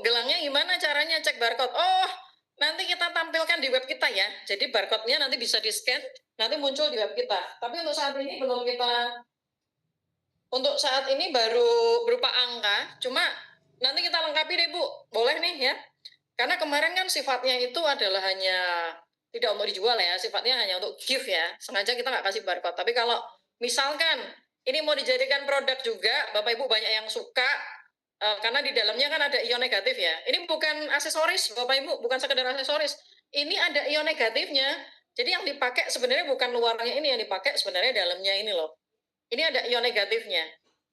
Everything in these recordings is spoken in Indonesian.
gelangnya gimana caranya cek barcode? Oh, nanti kita tampilkan di web kita ya. Jadi barcode-nya nanti bisa di-scan, nanti muncul di web kita. Tapi untuk saat ini belum kita, untuk saat ini baru berupa angka, cuma nanti kita lengkapi deh Bu, boleh nih ya. Karena kemarin kan sifatnya itu adalah hanya tidak untuk dijual ya, sifatnya hanya untuk gift ya. Sengaja kita nggak kasih barcode. Tapi kalau misalkan ini mau dijadikan produk juga, Bapak Ibu banyak yang suka, karena di dalamnya kan ada ion negatif ya. Ini bukan aksesoris, Bapak Ibu, bukan sekedar aksesoris. Ini ada ion negatifnya. Jadi yang dipakai sebenarnya bukan luarnya ini, yang dipakai sebenarnya dalamnya ini loh. Ini ada ion negatifnya.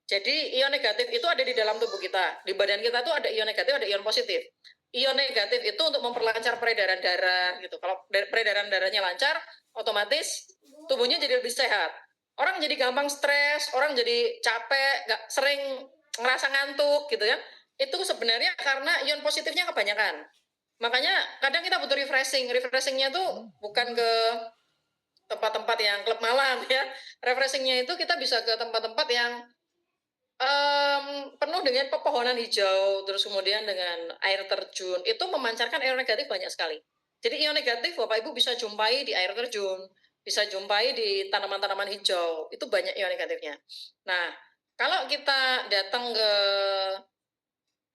Jadi ion negatif itu ada di dalam tubuh kita. Di badan kita tuh ada ion negatif, ada ion positif. Ion negatif itu untuk memperlancar peredaran darah gitu. Kalau peredaran darahnya lancar, otomatis tubuhnya jadi lebih sehat. Orang jadi gampang stres, orang jadi capek, nggak sering ngerasa ngantuk gitu ya. Itu sebenarnya karena ion positifnya kebanyakan. Makanya kadang kita butuh refreshing. Refreshingnya tuh bukan ke tempat-tempat yang klub malam ya. Refreshingnya itu kita bisa ke tempat-tempat yang penuh dengan pepohonan hijau, terus kemudian dengan air terjun, itu memancarkan ion negatif banyak sekali. Jadi ion negatif Bapak Ibu bisa jumpai di air terjun, bisa jumpai di tanaman-tanaman hijau, itu banyak ion negatifnya. Nah, kalau kita datang ke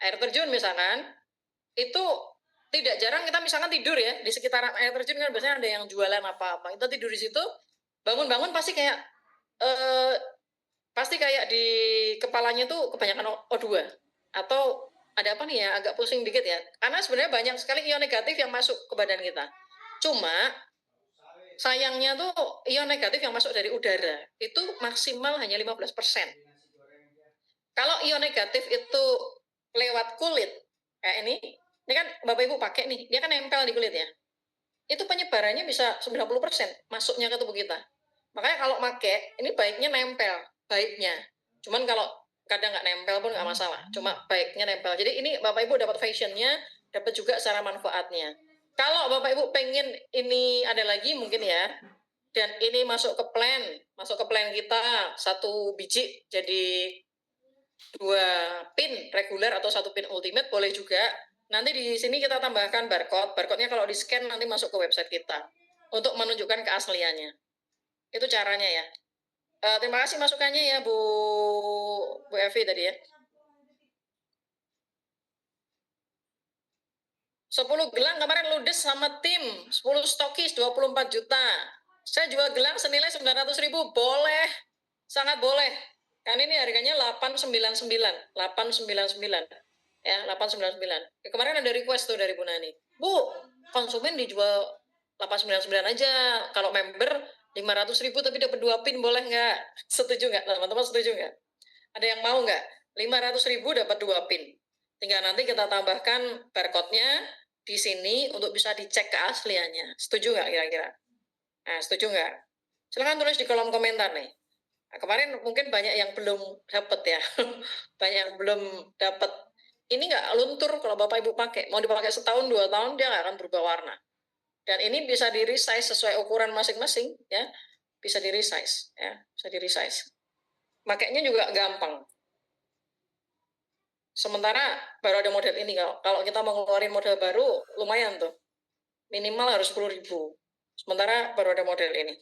air terjun misalkan, itu tidak jarang kita misalkan tidur ya, di sekitaran air terjun kan biasanya ada yang jualan apa-apa, kita tidur di situ, bangun-bangun pasti kayak, eh, pasti kayak di kepalanya tuh kebanyakan O2 atau ada apa nih ya, agak pusing dikit ya. Karena sebenarnya banyak sekali ion negatif yang masuk ke badan kita. Cuma sayangnya tuh ion negatif yang masuk dari udara itu maksimal hanya 15%. Kalau ion negatif itu lewat kulit kayak ini kan Bapak Ibu pakai nih, dia kan nempel di kulit ya. Itu penyebarannya bisa 90% masuknya ke tubuh kita. Makanya kalau pakai, ini baiknya nempel, baiknya. Cuman kalau kadang nggak nempel pun nggak masalah, cuma baiknya nempel. Jadi ini Bapak Ibu dapat fashionnya, dapat juga secara manfaatnya. Kalau Bapak Ibu pengen ini ada lagi mungkin ya, dan ini masuk ke plan kita, satu biji jadi 2 pin reguler atau 1 pin ultimate boleh juga. Nanti di sini kita tambahkan barcode. Barcode-nya kalau di-scan nanti masuk ke website kita untuk menunjukkan keasliannya. Itu caranya ya. Terima kasih masukannya ya Bu Evi tadi ya. 10 gelang kemarin ludes sama tim, 10 stokis 24 juta. Saya jual gelang senilai 900.000, boleh. Sangat boleh. Kan ini harganya 899, 899. Ya, 899. Kemarin ada request tuh dari Bu Nani. Bu, konsumen dijual 899 aja. Kalau member 500.000 tapi dapat 2 pin boleh nggak? Setuju nggak? Teman-teman setuju nggak? Ada yang mau nggak? 500.000 dapat 2 pin. Tinggal nanti kita tambahkan barcode-nya di sini untuk bisa dicek keasliannya. Setuju nggak kira-kira? Nah, setuju nggak? Silahkan tulis di kolom komentar nih. Nah, kemarin mungkin banyak yang belum dapat ya. Banyak yang belum dapat. Ini nggak luntur kalau Bapak Ibu pakai. Mau dipakai setahun, 2 tahun, dia nggak akan berubah warna. Dan ini bisa di-resize sesuai ukuran masing-masing ya. Bisa di-resize ya, bisa di-resize. Makainya juga gampang. Sementara baru ada model ini, kalau kita mau ngeluarin model baru lumayan tuh, minimal harus 10.000. Sementara baru ada model ini.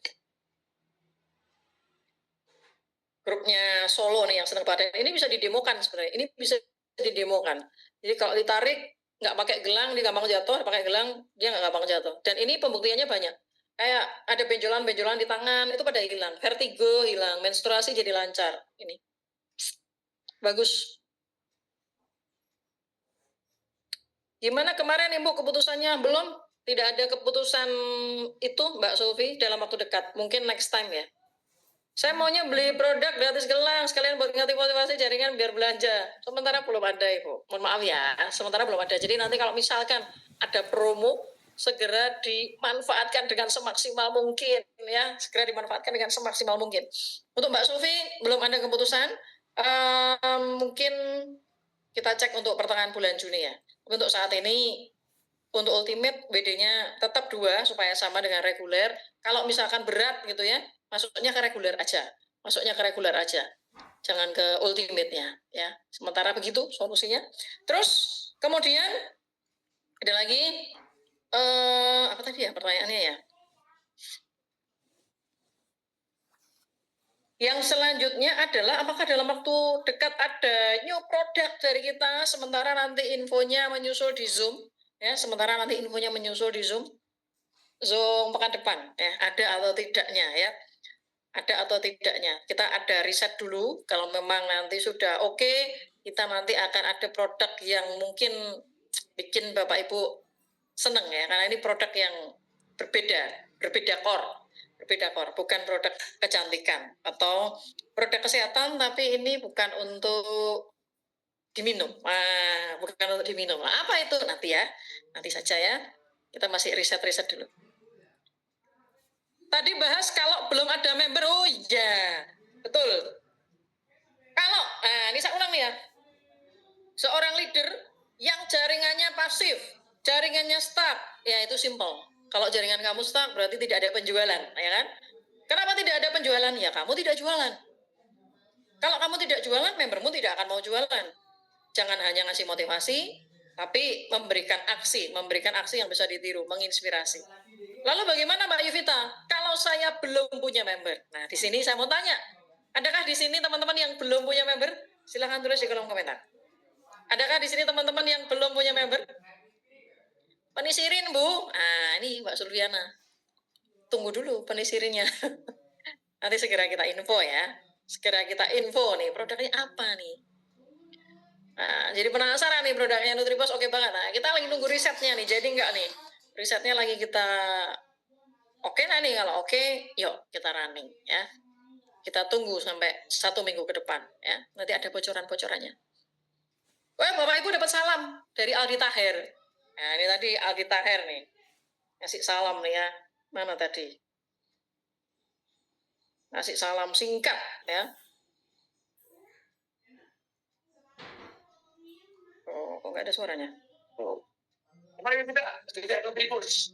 Grupnya Solo nih yang senang paten ini bisa didemokan sebenarnya. Ini bisa didemokan. Jadi kalau ditarik nggak pakai gelang dia gampang jatuh, pakai gelang dia nggak gampang jatuh. Dan ini pembuktiannya banyak. Kayak ada benjolan-benjolan di tangan itu pada hilang, vertigo hilang, menstruasi jadi lancar. Ini bagus. Gimana kemarin Ibu keputusannya? Belum? Tidak ada keputusan itu Mbak Sofi dalam waktu dekat. Mungkin next time ya. Saya maunya beli produk gratis gelang, sekalian buat motivasi jaringan biar belanja. Sementara belum ada Ibu. Mohon maaf ya, sementara belum ada. Jadi nanti kalau misalkan ada promo, segera dimanfaatkan dengan semaksimal mungkin ya. Segera dimanfaatkan dengan semaksimal mungkin. Untuk Mbak Sofi belum ada keputusan. Mungkin kita cek untuk pertengahan bulan Juni ya. Untuk saat ini, untuk ultimate WD-nya tetap 2 supaya sama dengan reguler. Kalau misalkan berat gitu ya, masuknya ke reguler aja. Masuknya ke reguler aja. Jangan ke ultimate-nya ya. Sementara begitu solusinya. Terus Kemudian ada lagi apa tadi ya pertanyaannya ya? Yang selanjutnya adalah apakah dalam waktu dekat ada new produk dari kita sementara nanti infonya menyusul di Zoom ya, sementara nanti infonya menyusul di Zoom pekan depan ya, ada atau tidaknya ya. Ada atau tidaknya. Kita ada riset dulu kalau memang nanti sudah oke, kita nanti akan ada produk yang mungkin bikin Bapak Ibu seneng ya, karena ini produk yang berbeda core, bukan produk kecantikan atau produk kesehatan, tapi ini bukan untuk diminum. Bukan untuk diminum. Apa itu nanti ya? Nanti saja ya. Kita masih riset-riset dulu. Tadi bahas kalau belum ada member. Oh iya, betul. Kalau, ini saya ulang nih ya. Seorang leader yang jaringannya pasif, jaringannya stuck, ya itu simple. Kalau jaringan kamu stuck berarti tidak ada penjualan, ya kan? Kenapa tidak ada penjualan? Ya kamu tidak jualan. Kalau kamu tidak jualan, membermu tidak akan mau jualan. Jangan hanya ngasih motivasi, tapi memberikan aksi yang bisa ditiru, menginspirasi. Lalu bagaimana Mbak Yuvita? Kalau saya belum punya member, nah di sini saya mau tanya, adakah di sini teman-teman yang belum punya member? Silahkan tulis di kolom komentar. Adakah di sini teman-teman yang belum punya member? Penisirin Bu. Nah ini Mbak Sulviana. Tunggu dulu penisirinnya. Nanti segera kita info ya. Segera kita info nih produknya apa nih. Nah, jadi penasaran nih produknya Nutribos oke banget. Nah, kita lagi nunggu risetnya nih. Jadi enggak nih. Risetnya lagi kita oke nah nih. Kalau oke, yuk kita running ya. Kita tunggu sampai 1 minggu ke depan ya. Nanti ada bocoran-bocorannya. Wah, Bapak Ibu dapat salam dari Aldi Taher. Nah, ini tadi Aldi Taher nih. Ngasih salam nih ya. Mana tadi? Ngasih salam singkat ya. Oh, kok nggak ada suaranya? Oh. Tidak Nutribus.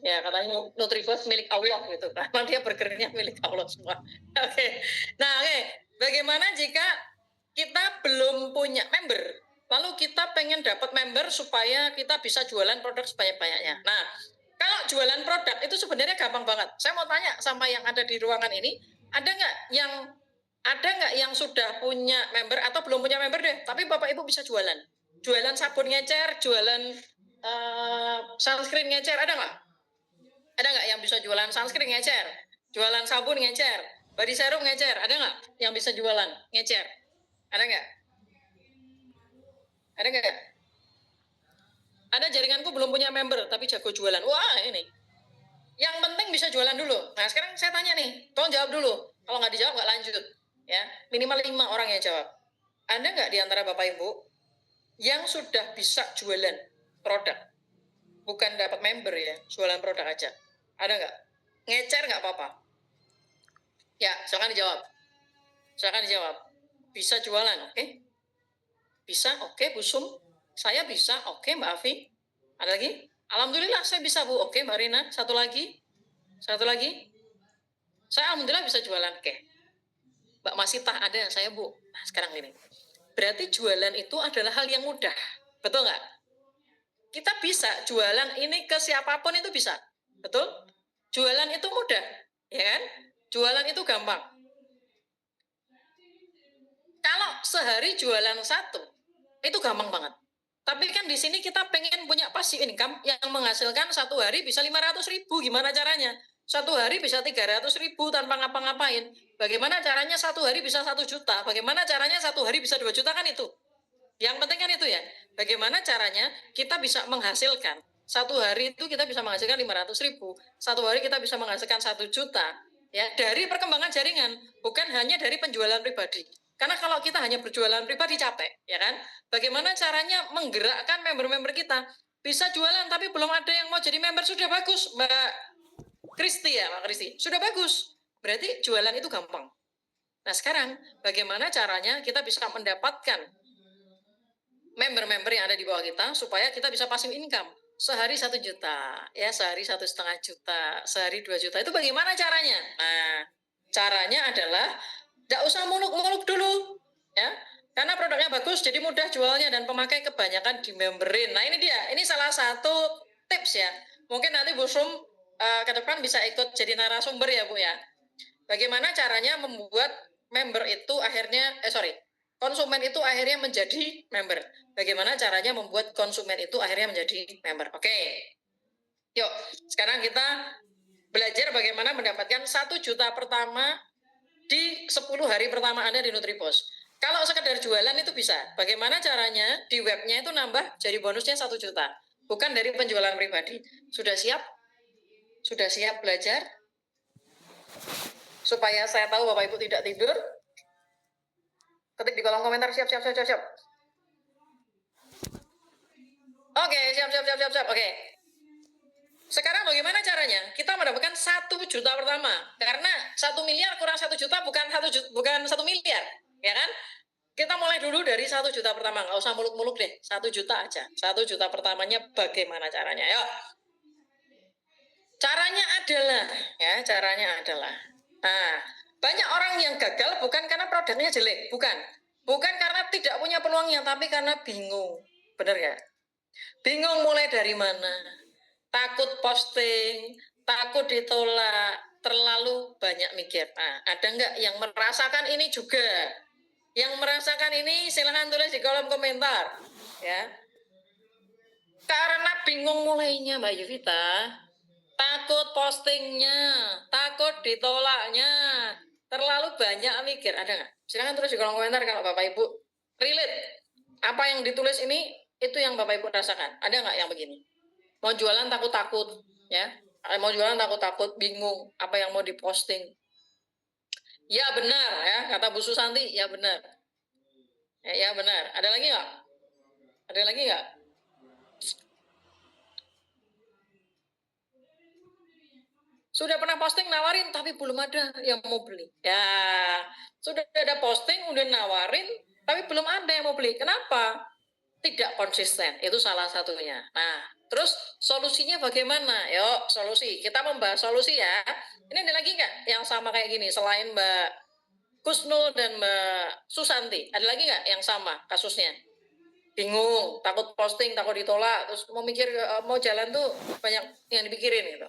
Ya, katanya Nutribus milik Allah gitu. Karena dia burgernya milik Allah semua. Oke. Nah, oke. Bagaimana jika kita belum punya member? Lalu kita pengen dapat member supaya kita bisa jualan produk sebanyak-banyaknya. Nah, kalau jualan produk itu sebenarnya gampang banget. Saya mau tanya sama yang ada di ruangan ini, ada nggak yang sudah punya member atau belum punya member deh, tapi Bapak Ibu bisa jualan? Jualan sabun ngecer, jualan sunscreen ngecer, ada nggak? Ada nggak yang bisa jualan sunscreen ngecer? Jualan sabun ngecer? Body serum ngecer? Ada nggak yang bisa jualan ngecer? Ada nggak? Ada nggak? Ada jaringanku belum punya member tapi jago jualan. Wah ini. Yang penting bisa jualan dulu. Nah sekarang saya tanya nih, tolong jawab dulu. Kalau nggak dijawab nggak lanjut. Ya, minimal 5 orang yang jawab. Ada nggak di antara Bapak Ibu yang sudah bisa jualan produk? Bukan dapat member ya, jualan produk aja. Ada nggak? Ngecer nggak apa-apa. Ya, silakan dijawab. Silakan dijawab. Bisa jualan, oke? Bisa, oke, Bu Sum. Saya bisa, oke, Mbak Afi. Ada lagi? Alhamdulillah saya bisa, Bu. Oke, Mbak Rina. Satu lagi. Satu lagi. Saya alhamdulillah bisa jualan, oke. Mbak Masitah ada, saya Bu. Nah, sekarang ini. Berarti jualan itu adalah hal yang mudah. Betul nggak? Kita bisa jualan ini ke siapapun itu bisa. Betul? Jualan itu mudah. Ya kan? Jualan itu gampang. Kalau sehari jualan satu, itu gampang banget. Tapi kan di sini kita pengen punya passive income yang menghasilkan satu hari bisa 500.000. Gimana caranya? Satu hari bisa 300.000 tanpa ngapa-ngapain. Bagaimana caranya satu hari bisa 1 juta? Bagaimana caranya satu hari bisa 2 juta kan itu? Yang penting kan itu ya. Bagaimana caranya kita bisa menghasilkan satu hari itu kita bisa menghasilkan 500.000. Satu hari kita bisa menghasilkan 1 juta. Ya, dari perkembangan jaringan, bukan hanya dari penjualan pribadi. Karena kalau kita hanya berjualan pribadi capek, ya kan? Bagaimana caranya menggerakkan member-member kita? Bisa jualan tapi belum ada yang mau jadi member, sudah bagus, Mbak Kristi ya, Mbak Kristi. Sudah bagus. Berarti jualan itu gampang. Nah, sekarang bagaimana caranya kita bisa mendapatkan member-member yang ada di bawah kita supaya kita bisa passive income? Sehari 1 juta, ya sehari 1,5 juta, sehari 2 juta. Itu bagaimana caranya? Nah, caranya adalah tidak usah muluk-muluk dulu, ya. Karena produknya bagus, jadi mudah jualnya dan pemakai kebanyakan di memberin. Nah ini dia, ini salah satu tips ya. Mungkin nanti Bu Sum ke depan bisa ikut jadi narasumber ya Bu ya. Bagaimana caranya membuat member itu akhirnya, konsumen itu akhirnya menjadi member. Bagaimana caranya membuat konsumen itu akhirnya menjadi member. Oke. Yuk, sekarang kita belajar bagaimana mendapatkan 1 juta pertama di 10 hari pertama Anda di Nutripos. Kalau sekedar jualan itu bisa. Bagaimana caranya? Di webnya itu nambah jadi bonusnya 1 juta. Bukan dari penjualan pribadi. Sudah siap? Sudah siap belajar? Supaya saya tahu Bapak Ibu tidak tidur. Ketik di kolom komentar siap. Oke, siap. Oke. Sekarang bagaimana caranya? Kita mendapatkan 1 juta pertama. Karena 1 miliar kurang 1 juta bukan 1 miliar. Ya kan? Kita mulai dulu dari 1 juta pertama. Nggak usah muluk-muluk deh. 1 juta aja. 1 juta pertamanya bagaimana caranya? Yuk. Caranya adalah. Nah, banyak orang yang gagal bukan karena produknya jelek. Bukan karena tidak punya peluangnya, tapi karena bingung. Bener ya? Bingung mulai dari mana? Takut posting, takut ditolak, terlalu banyak mikir. Nah, ada nggak yang merasakan ini juga? Yang merasakan ini silahkan tulis di kolom komentar. Ya. Karena bingung mulainya Mbak Yuvita, takut postingnya, takut ditolaknya, terlalu banyak mikir. Ada nggak? Silahkan tulis di kolom komentar kalau Bapak Ibu relate. Apa yang ditulis ini, itu yang Bapak Ibu rasakan. Ada nggak yang begini? Mau jualan takut-takut, ya. Mau jualan takut-takut, bingung apa yang mau diposting. Ya benar, ya kata Bu Susanti, ya benar. Ya benar. Ada lagi nggak? Sudah pernah posting nawarin tapi belum ada yang mau beli. Ya, sudah ada posting udah nawarin tapi belum ada yang mau beli. Kenapa? Tidak konsisten. Itu salah satunya. Nah, terus solusinya bagaimana? Yuk, solusi. Kita membahas solusi ya. Ini ada lagi nggak yang sama kayak gini selain Mbak Kusnul dan Mbak Susanti? Ada lagi nggak yang sama kasusnya? Bingung, takut posting, takut ditolak, terus mau mikir mau jalan tuh banyak yang dipikirin gitu.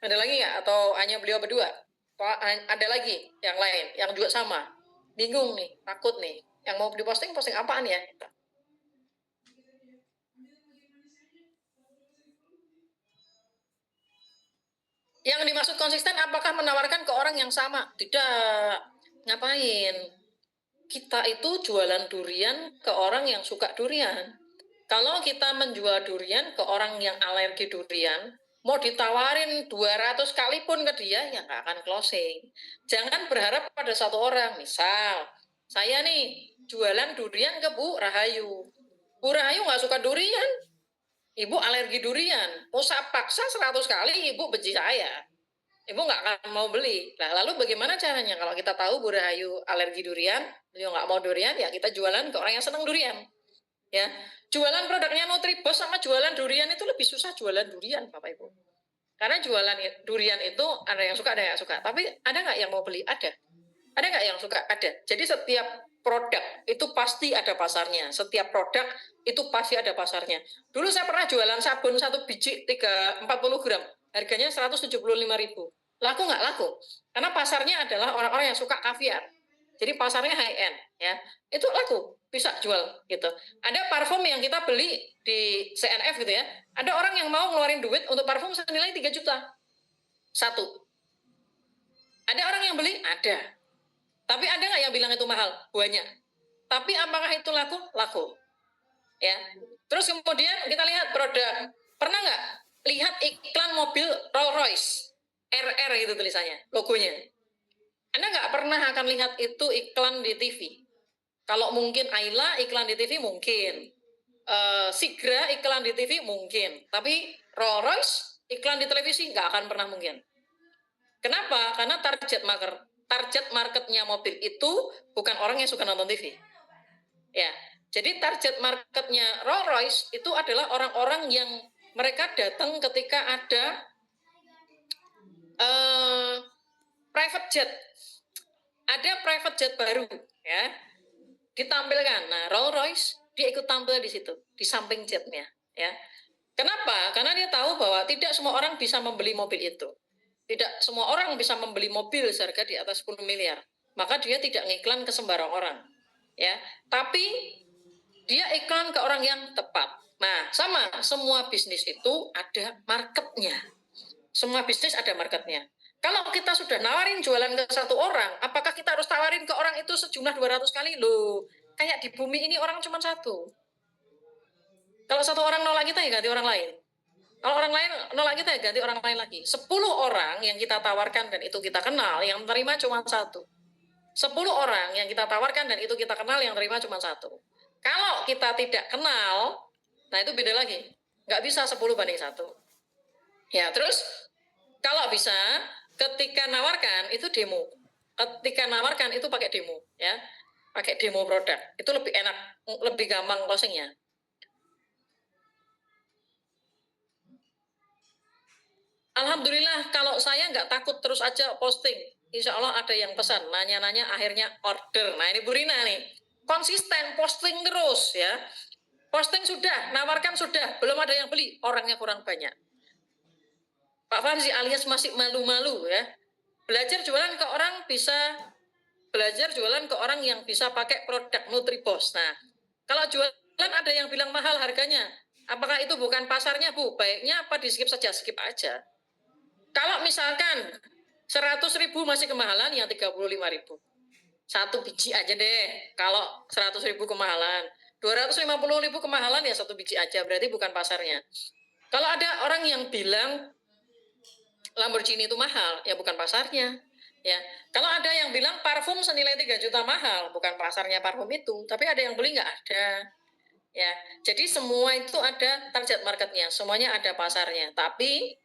Ada lagi nggak? Atau hanya beliau berdua? Atau ada lagi yang lain yang juga sama? Bingung nih, takut nih. Yang mau diposting, posting apaan ya? Yang dimaksud konsisten apakah menawarkan ke orang yang sama? Tidak. Ngapain? Kita itu jualan durian ke orang yang suka durian. Kalau kita menjual durian ke orang yang alergi durian, mau ditawarin 200 kali pun ke dia, ya nggak akan closing. Jangan berharap pada satu orang. Misal, saya nih jualan durian ke Bu Rahayu. Bu Rahayu nggak suka durian. Ibu alergi durian. Mau saya paksa 100 kali, ibu benci saya. Ibu nggak akan mau beli. Nah, lalu bagaimana caranya? Kalau kita tahu Bu Rahayu alergi durian, beliau nggak mau durian, ya kita jualan ke orang yang senang durian. Ya, jualan produknya Nutribos sama jualan durian itu lebih susah jualan durian, Bapak Ibu. Karena jualan durian itu ada yang suka, ada yang suka. Tapi ada nggak yang mau beli? Ada. Ada nggak yang suka? Ada. Jadi setiap produk itu pasti ada pasarnya. Setiap produk itu pasti ada pasarnya. Dulu saya pernah jualan sabun 1 biji 40 gram. Harganya 175.000. Laku nggak? Laku. Karena pasarnya adalah orang-orang yang suka kaviar. Jadi pasarnya high end, ya. Itu laku, bisa jual gitu. Ada parfum yang kita beli di CNF gitu ya. Ada orang yang mau ngeluarin duit untuk parfum senilai 3 juta. Satu. Ada orang yang beli? Ada. Tapi ada nggak yang bilang itu mahal? Banyak. Tapi apakah itu laku? Laku. Ya. Terus kemudian kita lihat produk. Pernah nggak lihat iklan mobil Rolls Royce? RR gitu tulisannya, logonya. Anda nggak pernah akan lihat itu iklan di TV. Kalau mungkin Ayla iklan di TV mungkin. Sigra iklan di TV mungkin. Tapi Rolls Royce iklan di televisi nggak akan pernah mungkin. Kenapa? Karena target marketnya mobil itu bukan orang yang suka nonton TV. Ya, jadi target marketnya Rolls Royce itu adalah orang-orang yang mereka datang ketika ada private jet. Ada private jet baru, ya. ditampilkan. Nah, Rolls Royce dia ikut tampil di situ, di samping jetnya, ya. Kenapa? Karena dia tahu bahwa tidak semua orang bisa membeli mobil itu. Tidak semua orang bisa membeli mobil seharga di atas 10 miliar. Maka dia tidak ngiklan ke sembarang orang. Ya, tapi dia iklan ke orang yang tepat. Nah, sama, semua bisnis itu ada marketnya. Semua bisnis ada marketnya. Kalau kita sudah nawarin jualan ke satu orang, apakah kita harus tawarin ke orang itu sejumlah 200 kali? Loh, kayak di bumi ini orang cuma satu. Kalau satu orang nolak kita, ya ganti orang lain. Kalau orang lain nolak kita, ya ganti orang lain lagi. 10 orang yang kita tawarkan dan itu kita kenal, yang terima cuma satu. 10 orang yang kita tawarkan dan itu kita kenal, yang terima cuma satu. Kalau kita tidak kenal, nah itu beda lagi. Nggak bisa 10 banding 1. Ya, terus kalau bisa, ketika nawarkan itu demo. Ketika nawarkan itu pakai demo, ya. Pakai demo produk. Itu lebih enak, lebih gampang closingnya. Alhamdulillah kalau saya nggak takut terus aja posting. Insya Allah ada yang pesan, nanya-nanya akhirnya order. Nah ini Bu Rina nih, konsisten posting terus ya. Posting sudah, nawarkan sudah, belum ada yang beli, orangnya kurang banyak. Pak Farzi alias masih malu-malu ya. Belajar jualan ke orang bisa, belajar jualan ke orang yang bisa pakai produk Nutribos. Nah, kalau jualan ada yang bilang mahal harganya, apakah itu bukan pasarnya Bu? Baiknya apa di skip saja, skip aja. Kalau misalkan 100.000 masih kemahalan, yang 35.000. Satu biji aja deh. Kalau 100.000 kemahalan, 250.000 kemahalan ya satu biji aja. Berarti bukan pasarnya. Kalau ada orang yang bilang Lamborghini itu mahal, ya bukan pasarnya. Ya, kalau ada yang bilang parfum senilai 3 juta mahal, bukan pasarnya parfum itu. Tapi ada yang beli nggak ada. Ya, jadi semua itu ada target marketnya, semuanya ada pasarnya. Tapi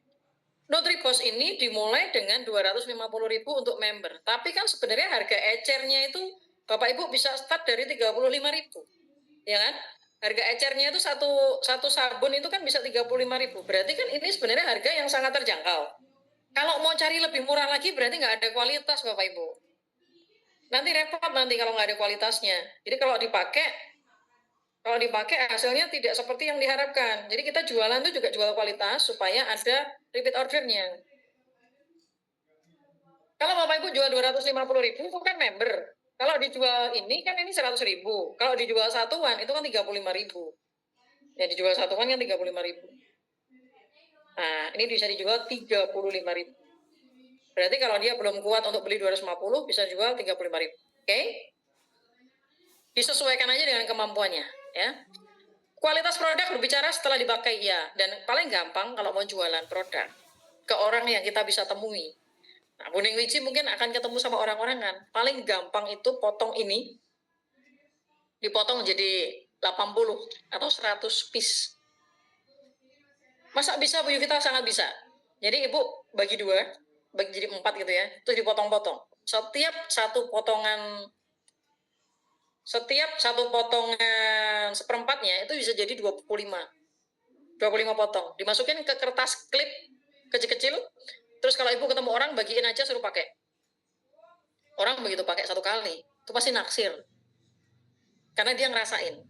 Nutribos ini dimulai dengan 250.000 untuk member. Tapi kan sebenarnya harga ecernya itu Bapak Ibu bisa start dari 35.000. Ya kan? Harga ecernya itu satu sabun itu kan bisa 35.000. Berarti kan ini sebenarnya harga yang sangat terjangkau. Kalau mau cari lebih murah lagi berarti nggak ada kualitas Bapak Ibu. Nanti repot nanti kalau nggak ada kualitasnya. Jadi kalau dipakai hasilnya tidak seperti yang diharapkan. Jadi kita jualan itu juga jual kualitas supaya ada repeat ordernya. Kalau Bapak Ibu jual 250.000 itu kan member. Kalau dijual ini kan ini 100.000. Kalau dijual satuan itu kan 35.000. Ya dijual satuan kan 35.000. Nah, ini bisa dijual 35.000. Berarti kalau dia belum kuat untuk beli 250 bisa jual 35.000. Oke? Disesuaikan aja dengan kemampuannya, ya. Kualitas produk berbicara setelah dipakai ya, dan paling gampang kalau mau jualan produk ke orang yang kita bisa temui. Nah, Buning Wiji mungkin akan ketemu sama orang-orang kan. Paling gampang itu potong ini, dipotong jadi 80 atau 100 piece. Masa bisa Bu Yuvita? Sangat bisa. Jadi Ibu bagi 2, bagi jadi 4 gitu ya, terus dipotong-potong. Setiap satu potongan seperempatnya itu bisa jadi 25 potong. Dimasukin ke kertas klip kecil-kecil. Terus kalau Ibu ketemu orang, bagiin aja, suruh pakai. Orang begitu pakai satu kali, itu pasti naksir. Karena dia ngerasain.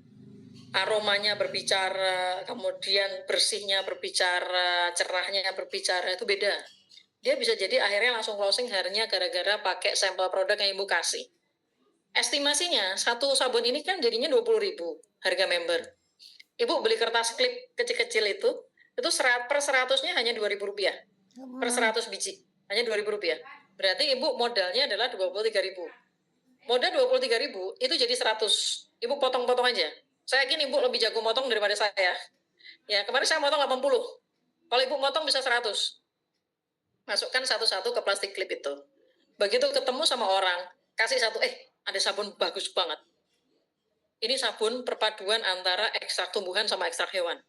Aromanya berbicara, kemudian bersihnya berbicara, cerahnya berbicara, itu beda. Dia bisa jadi akhirnya langsung closing harinya gara-gara pakai sampel produk yang Ibu kasih. Estimasinya, satu sabun ini kan jadinya 20.000 harga member. Ibu beli kertas klip kecil-kecil itu per 100-nya hanya 2.000 rupiah. Per 100 biji, hanya 2.000 rupiah. Berarti Ibu modalnya adalah 23.000. Modal 23.000 itu jadi 100. Ibu potong-potong aja. Saya yakin Ibu lebih jago motong daripada saya. Ya, kemarin saya motong 80. Kalau Ibu motong bisa 100. Masukkan satu-satu ke plastik klip itu. Begitu ketemu sama orang, kasih satu, ada sabun bagus banget. Ini sabun perpaduan antara ekstrak tumbuhan sama ekstrak hewan.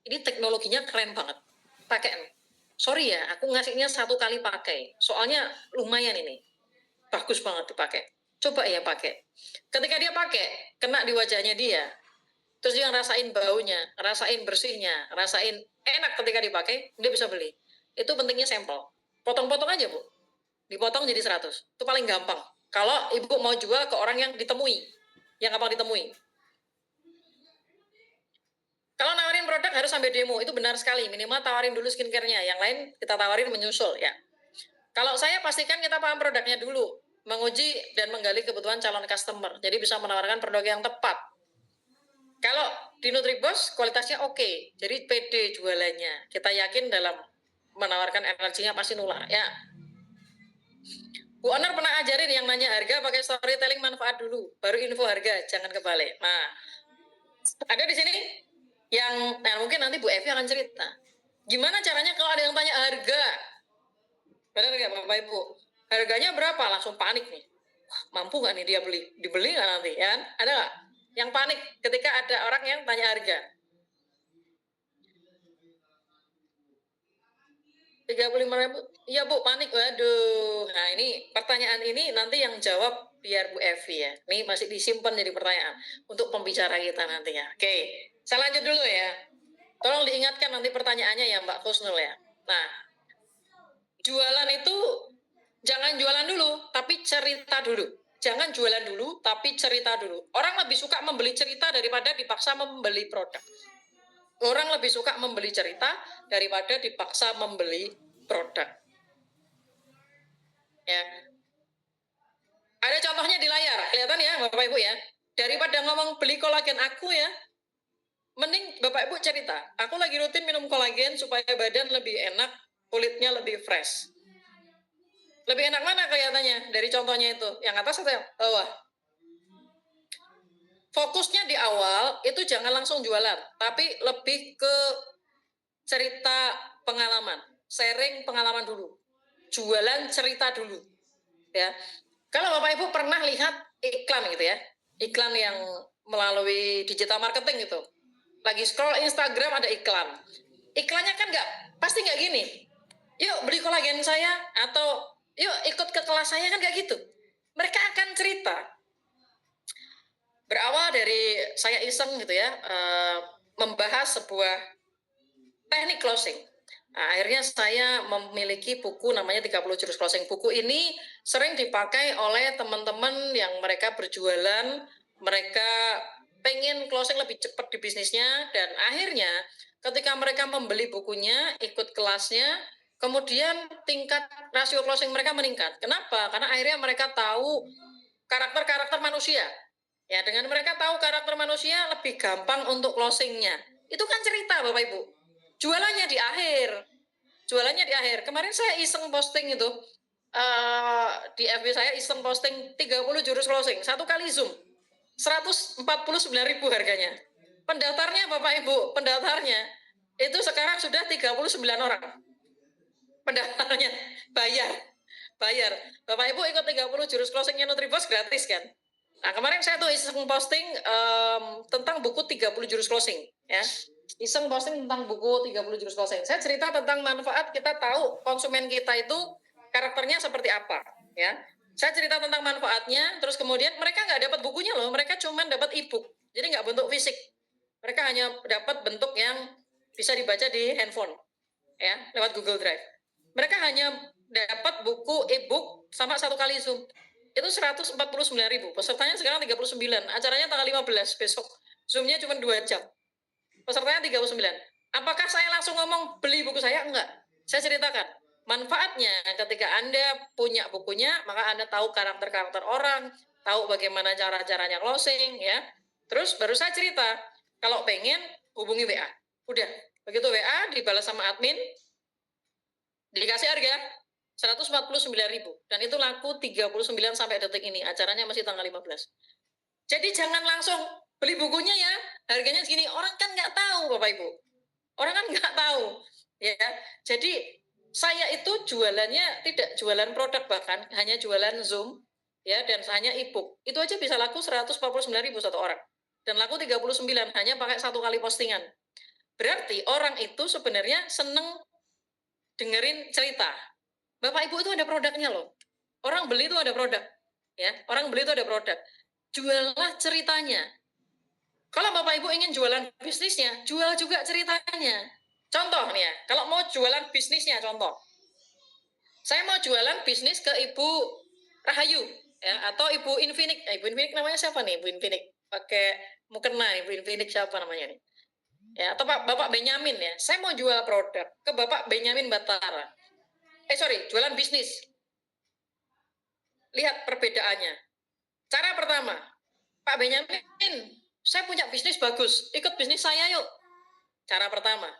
Ini teknologinya keren banget. Pakai. Sorry ya, aku ngasihnya 1 kali pakai. Soalnya lumayan ini. Bagus banget dipakai. Coba ya pakai. Ketika dia pakai, kena di wajahnya dia. Terus dia ngerasain baunya, ngerasain bersihnya, ngerasain enak ketika dipakai, dia bisa beli. Itu pentingnya sampel. Potong-potong aja, Bu. Dipotong jadi 100. Itu paling gampang. Kalau Ibu mau jual ke orang yang ditemui. yang gampang ditemui. Kalau nawarin produk harus sampai demo, itu benar sekali. Minimal tawarin dulu skincare-nya, yang lain kita tawarin menyusul ya. Kalau saya pastikan kita paham produknya dulu, menguji dan menggali kebutuhan calon customer. Jadi bisa menawarkan produk yang tepat. Kalau di Nutribos kualitasnya oke, jadi pede jualannya. Kita yakin dalam menawarkan energinya pasti nular ya. Bu Oner pernah ajarin yang nanya harga pakai storytelling manfaat dulu, baru info harga, jangan kebalik. Nah, ada di sini yang mungkin nanti Bu Evi akan cerita. Gimana caranya kalau ada yang tanya harga? Benar nggak Bapak Ibu? Harganya berapa? Langsung panik nih. Wah, mampu nggak nih dia beli? Dibeli nggak nanti? Ya kan? Ada nggak yang panik ketika ada orang yang tanya harga? 35.000, iya Bu, panik. Waduh. Nah ini pertanyaan ini nanti yang jawab biar Bu Evi ya. Ini masih disimpan jadi pertanyaan untuk pembicara kita nanti ya. Oke, saya lanjut dulu ya. Tolong diingatkan nanti pertanyaannya ya Mbak Kusnul ya. Nah, jualan itu jangan jualan dulu, tapi cerita dulu. Jangan jualan dulu, tapi cerita dulu. Orang lebih suka membeli cerita daripada dipaksa membeli produk. Orang lebih suka membeli cerita daripada dipaksa membeli produk. Ya. Ada contohnya di layar, kelihatan ya Bapak Ibu ya. Daripada ngomong beli kolagen aku ya, mending Bapak Ibu cerita, aku lagi rutin minum kolagen supaya badan lebih enak, kulitnya lebih fresh. Lebih enak mana kelihatannya dari contohnya itu? Yang atas atau yang bawah? Fokusnya di awal itu jangan langsung jualan, tapi lebih ke cerita pengalaman, sharing pengalaman dulu, jualan cerita dulu, ya. Kalau Bapak Ibu pernah lihat iklan gitu ya, iklan yang melalui digital marketing gitu, lagi scroll Instagram ada iklan, iklannya kan pasti nggak gini, yuk beli kolagen saya atau yuk ikut ke kelas saya, kan nggak gitu. Mereka akan cerita. Berawal dari saya iseng gitu ya, membahas sebuah teknik closing. Nah, akhirnya saya memiliki buku namanya 30 Jurus Closing. Buku ini sering dipakai oleh teman-teman yang mereka berjualan, mereka pengen closing lebih cepat di bisnisnya, dan akhirnya ketika mereka membeli bukunya, ikut kelasnya, kemudian tingkat rasio closing mereka meningkat. Kenapa? Karena akhirnya mereka tahu karakter-karakter manusia. Ya, dengan mereka tahu karakter manusia, lebih gampang untuk closingnya. Itu kan cerita Bapak Ibu. Jualannya di akhir. Jualannya di akhir. Kemarin saya iseng posting itu. Di FB saya iseng posting 30 jurus closing. Satu kali Zoom. 149.000 harganya. Pendaftarnya Bapak Ibu, pendaftarnya itu sekarang sudah 39 orang. Pendaftarnya bayar. Bayar. Bapak Ibu ikut 30 jurus closingnya Nutribos gratis kan? Nah, kemarin saya tuh iseng posting tentang buku 30 jurus closing ya. Iseng posting tentang buku 30 jurus closing. Saya cerita tentang manfaat, kita tahu konsumen kita itu karakternya seperti apa ya. Saya cerita tentang manfaatnya, terus kemudian mereka nggak dapat bukunya loh, mereka cuma dapat e-book. Jadi nggak bentuk fisik. Mereka hanya dapat bentuk yang bisa dibaca di handphone ya, lewat Google Drive. Mereka hanya dapat buku e-book sama satu kali Zoom. Itu 149.000. Pesertanya sekarang 39. Acaranya tanggal 15 besok. Zoom-nya cuma 2 jam. Pesertanya 39. Apakah saya langsung ngomong beli buku saya? Enggak. Saya ceritakan manfaatnya ketika Anda punya bukunya, maka Anda tahu karakter-karakter orang, tahu bagaimana cara-caranya closing ya. Terus baru saya cerita, kalau pengen hubungi WA. Udah. Begitu WA dibalas sama admin, dikasih harga 149.000, dan itu laku 39 sampai detik ini. Acaranya masih tanggal 15. Jadi jangan langsung beli bukunya ya, harganya segini. Orang kan nggak tahu Bapak Ibu. Orang kan nggak tahu ya. Jadi saya itu jualannya tidak jualan produk, bahkan hanya jualan Zoom ya, dan hanya e-book. Itu aja bisa laku 149.000 satu orang. Dan laku 39 hanya pakai satu kali postingan. Berarti orang itu sebenarnya seneng dengerin cerita. Bapak Ibu itu ada produknya loh. Orang beli itu ada produk. Ya, orang beli itu ada produk. Juallah ceritanya. Kalau Bapak Ibu ingin jualan bisnisnya, jual juga ceritanya. Contoh nih ya, kalau mau jualan bisnisnya, contoh. Saya mau jualan bisnis ke Ibu Rahayu ya, atau Ibu Infinik. Ibu Infinik namanya siapa nih, Ibu Infinik? pakai mukena Ibu Infinix siapa namanya nih? Ya, atau Bapak Benyamin ya. Saya mau jual produk ke Bapak Benyamin Batara. Sorry, jualan bisnis. Lihat perbedaannya. Cara pertama, Pak Benyamin, saya punya bisnis bagus, ikut bisnis saya yuk. Cara pertama.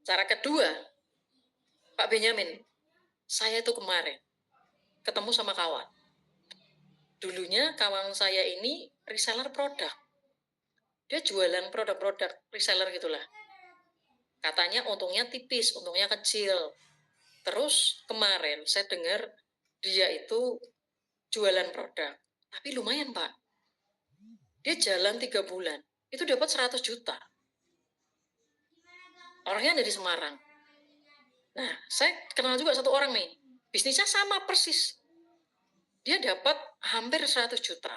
Cara kedua, Pak Benyamin, saya itu kemarin ketemu sama kawan. Dulunya kawan saya ini reseller produk. Dia jualan produk-produk reseller gitulah. Katanya untungnya tipis, untungnya kecil. Terus kemarin saya dengar dia itu jualan produk. Tapi lumayan Pak. Dia jalan 3 bulan. Itu dapat 100 juta. Orangnya dari Semarang. Nah, saya kenal juga satu orang nih. Bisnisnya sama persis. Dia dapat hampir 100 juta.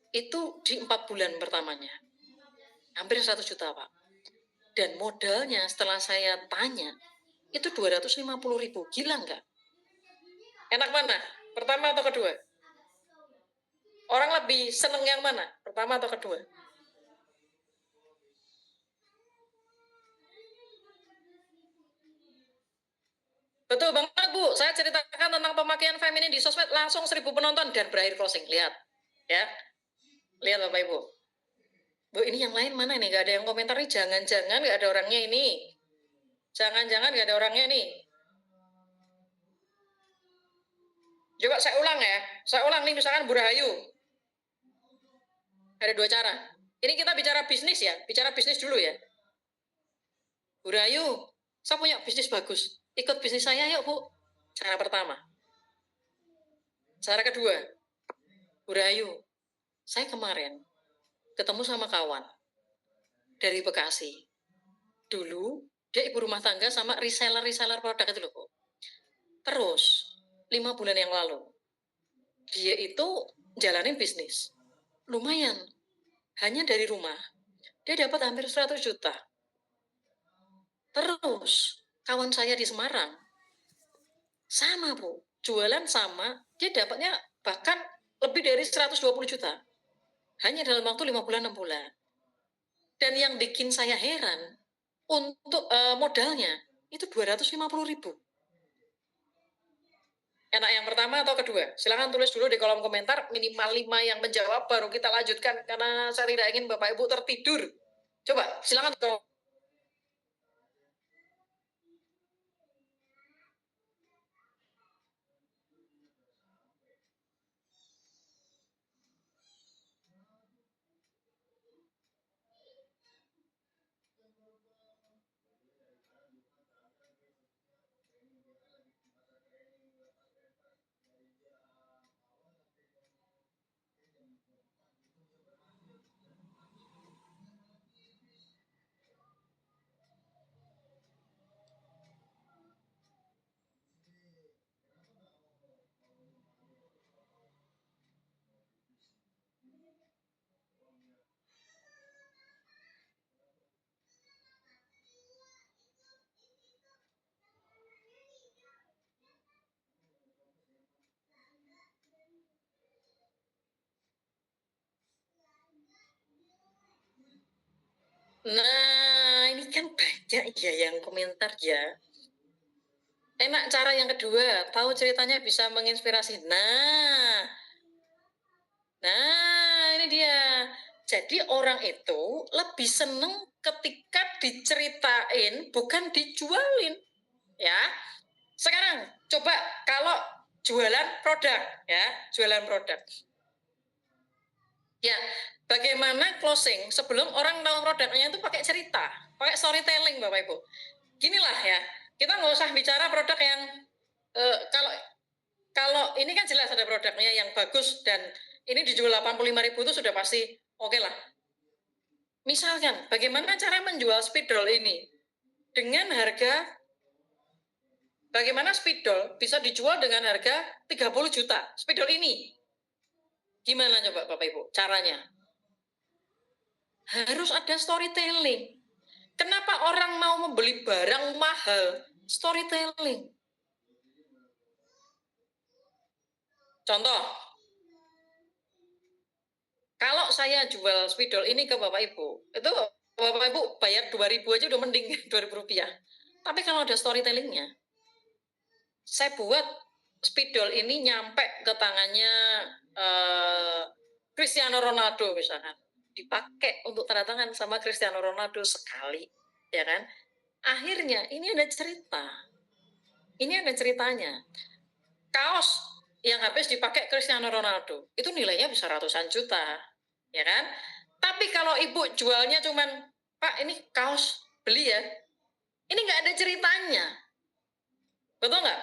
Itu di 4 bulan pertamanya. Hampir 100 juta Pak. Dan modalnya setelah saya tanya, itu 250.000. Gila nggak? Enak mana? Pertama atau kedua? Orang lebih seneng yang mana? Pertama atau kedua? Betul banget Bu, saya ceritakan tentang pemakaian feminin di sosmed langsung 1.000 penonton dan berakhir closing. Lihat, ya, lihat Bapak Ibu. Bu, ini yang lain mana nih? Gak ada yang komentar nih. Jangan-jangan gak ada orangnya ini. Jangan-jangan gak ada orangnya nih. Coba saya ulang ya. Saya ulang nih, misalkan Bu Rahayu. Ada 2 cara. Ini kita bicara bisnis ya. Bicara bisnis dulu ya. Bu Rahayu, saya punya bisnis bagus. Ikut bisnis saya yuk Bu. Cara pertama. Cara kedua. Bu Rahayu, saya kemarin ketemu sama kawan dari Bekasi. Dulu dia ibu rumah tangga sama reseller produk itu loh Bu. Terus 5 bulan yang lalu dia itu jalanin bisnis. Lumayan. Hanya dari rumah dia dapat hampir 100 juta. Terus kawan saya di Semarang sama Bu, jualan sama, dia dapatnya bahkan lebih dari 120 juta. Hanya dalam waktu 5 bulan 6 bulan. Dan yang bikin saya heran, untuk modalnya itu 250.000. Enak yang pertama atau kedua? Silahkan tulis dulu di kolom komentar, minimal 5 yang menjawab, baru kita lanjutkan, karena saya tidak ingin Bapak Ibu tertidur. Coba, silahkan. Nah, ini kan banyak ya yang komentar ya. Enak cara yang kedua, tahu ceritanya bisa menginspirasi. Nah, ini dia. Jadi orang itu lebih seneng ketika diceritain, bukan dijualin. Ya. Sekarang coba kalau jualan produk, ya, jualan produk. Ya, bagaimana closing sebelum orang tahu produknya itu pakai cerita, pakai storytelling Bapak Ibu. Ginilah ya, kita nggak usah bicara produk yang kalau kalau ini kan jelas ada produknya yang bagus dan ini dijual 85.000 itu sudah pasti oke lah. Misalkan bagaimana cara menjual spidol ini dengan harga, bagaimana spidol bisa dijual dengan harga 30 juta spidol ini. Gimana coba Bapak Ibu caranya? Harus ada storytelling. Kenapa orang mau membeli barang mahal? Storytelling. Contoh, Kalau saya jual spidol ini ke Bapak Ibu, itu Bapak Ibu bayar 2.000 aja udah mending, 2.000 rupiah. Tapi kalau ada storytellingnya, saya buat spidol ini nyampe ke tangannya Cristiano Ronaldo misalkan. Dipakai untuk tanda tangan sama Cristiano Ronaldo sekali, ya kan? Akhirnya ini ada cerita. Ini ada ceritanya. Kaos yang habis dipakai Cristiano Ronaldo itu nilainya bisa ratusan juta, ya kan? Tapi kalau ibu jualnya cuman, Pak ini kaos beli ya, ini nggak ada ceritanya, betul nggak?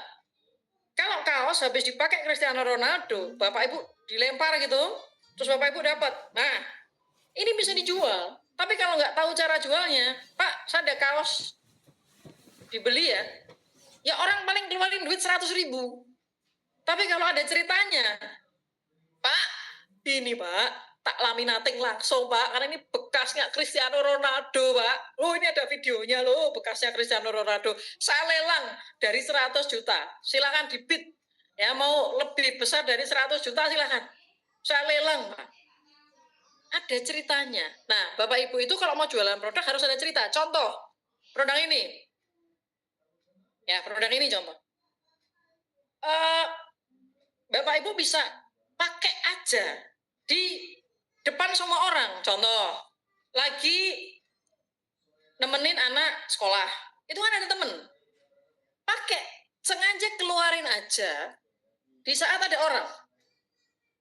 Kalau kaos habis dipakai Cristiano Ronaldo, bapak ibu dilempar gitu, terus bapak ibu dapat, nah ini bisa dijual. Tapi kalau nggak tahu cara jualnya, Pak saya ada kaos dibeli ya, ya orang paling keluarin duit 100.000. Tapi kalau ada ceritanya, Pak, ini Pak, tak laminating langsung Pak, karena ini bekasnya Cristiano Ronaldo Pak. Oh ini ada videonya loh, bekasnya Cristiano Ronaldo. Saya lelang dari 100 juta, silakan dibid. Ya mau lebih besar dari 100 juta silakan. Saya lelang Pak. Ada ceritanya. Nah Bapak Ibu itu kalau mau jualan produk harus ada cerita. Contoh, produk ini. Ya produk ini contoh. Bapak Ibu bisa pakai aja di depan semua orang. Contoh, lagi nemenin anak sekolah, itu kan ada temen. Pakai, sengaja keluarin aja di saat ada orang.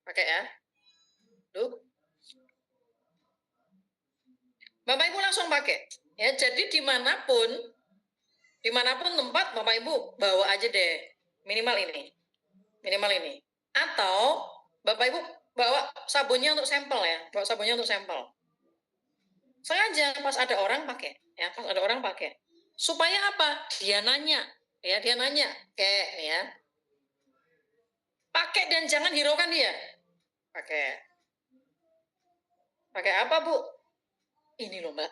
Pakai ya. Tuh. Bapak Ibu langsung pakai. Ya, jadi dimanapun tempat Bapak Ibu bawa aja deh. Minimal ini. Minimal ini. Atau Bapak Ibu bawa sabunnya untuk sampel ya. Bawa sabunnya untuk sampel. Sengaja pas ada orang pakai. Ya, pas ada orang pakai. Supaya apa? Dia nanya. Ya, dia nanya. Kayak nih ya. Pakai dan jangan hiraukan dia. Pakai. Pakai apa, Bu? Ini loh, Mbak.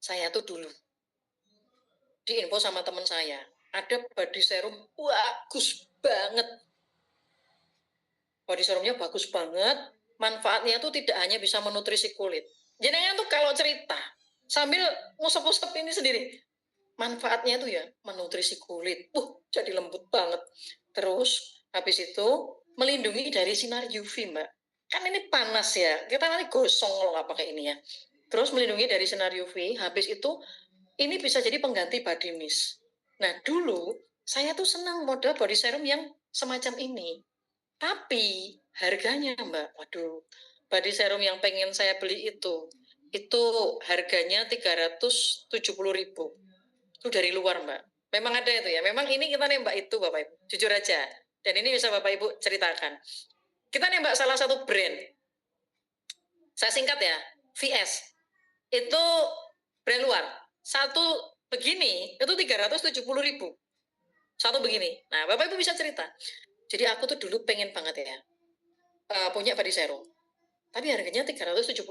Saya tuh dulu diinfo sama teman saya. Ada body serum bagus banget. Body serumnya bagus banget. Manfaatnya tuh tidak hanya bisa menutrisi kulit. Jenengan tuh kalau cerita sambil ngusap-ngusap ini sendiri. Manfaatnya tuh ya menutrisi kulit. Jadi lembut banget. Terus habis itu melindungi dari sinar UV, Mbak. Kan ini panas ya. Kita nanti gosong kalau nggak pakai ini ya. Terus melindungi dari sinar UV. Habis itu ini bisa jadi pengganti body mist. Nah, dulu saya tuh senang model body serum yang semacam ini. Tapi harganya, Mbak, waduh, body serum yang pengen saya beli itu harganya 370.000. Itu dari luar, Mbak. Memang ada itu ya. Memang ini kita nembak itu, Bapak Ibu. Jujur aja. Dan ini bisa Bapak Ibu ceritakan. Kita nembak salah satu brand. Saya singkat ya, VS. Itu brand luar. Satu begini, itu 370.000. Satu begini. Nah, Bapak Ibu bisa cerita. Jadi aku tuh dulu pengen banget ya, punya body serum. Tapi harganya 370.000.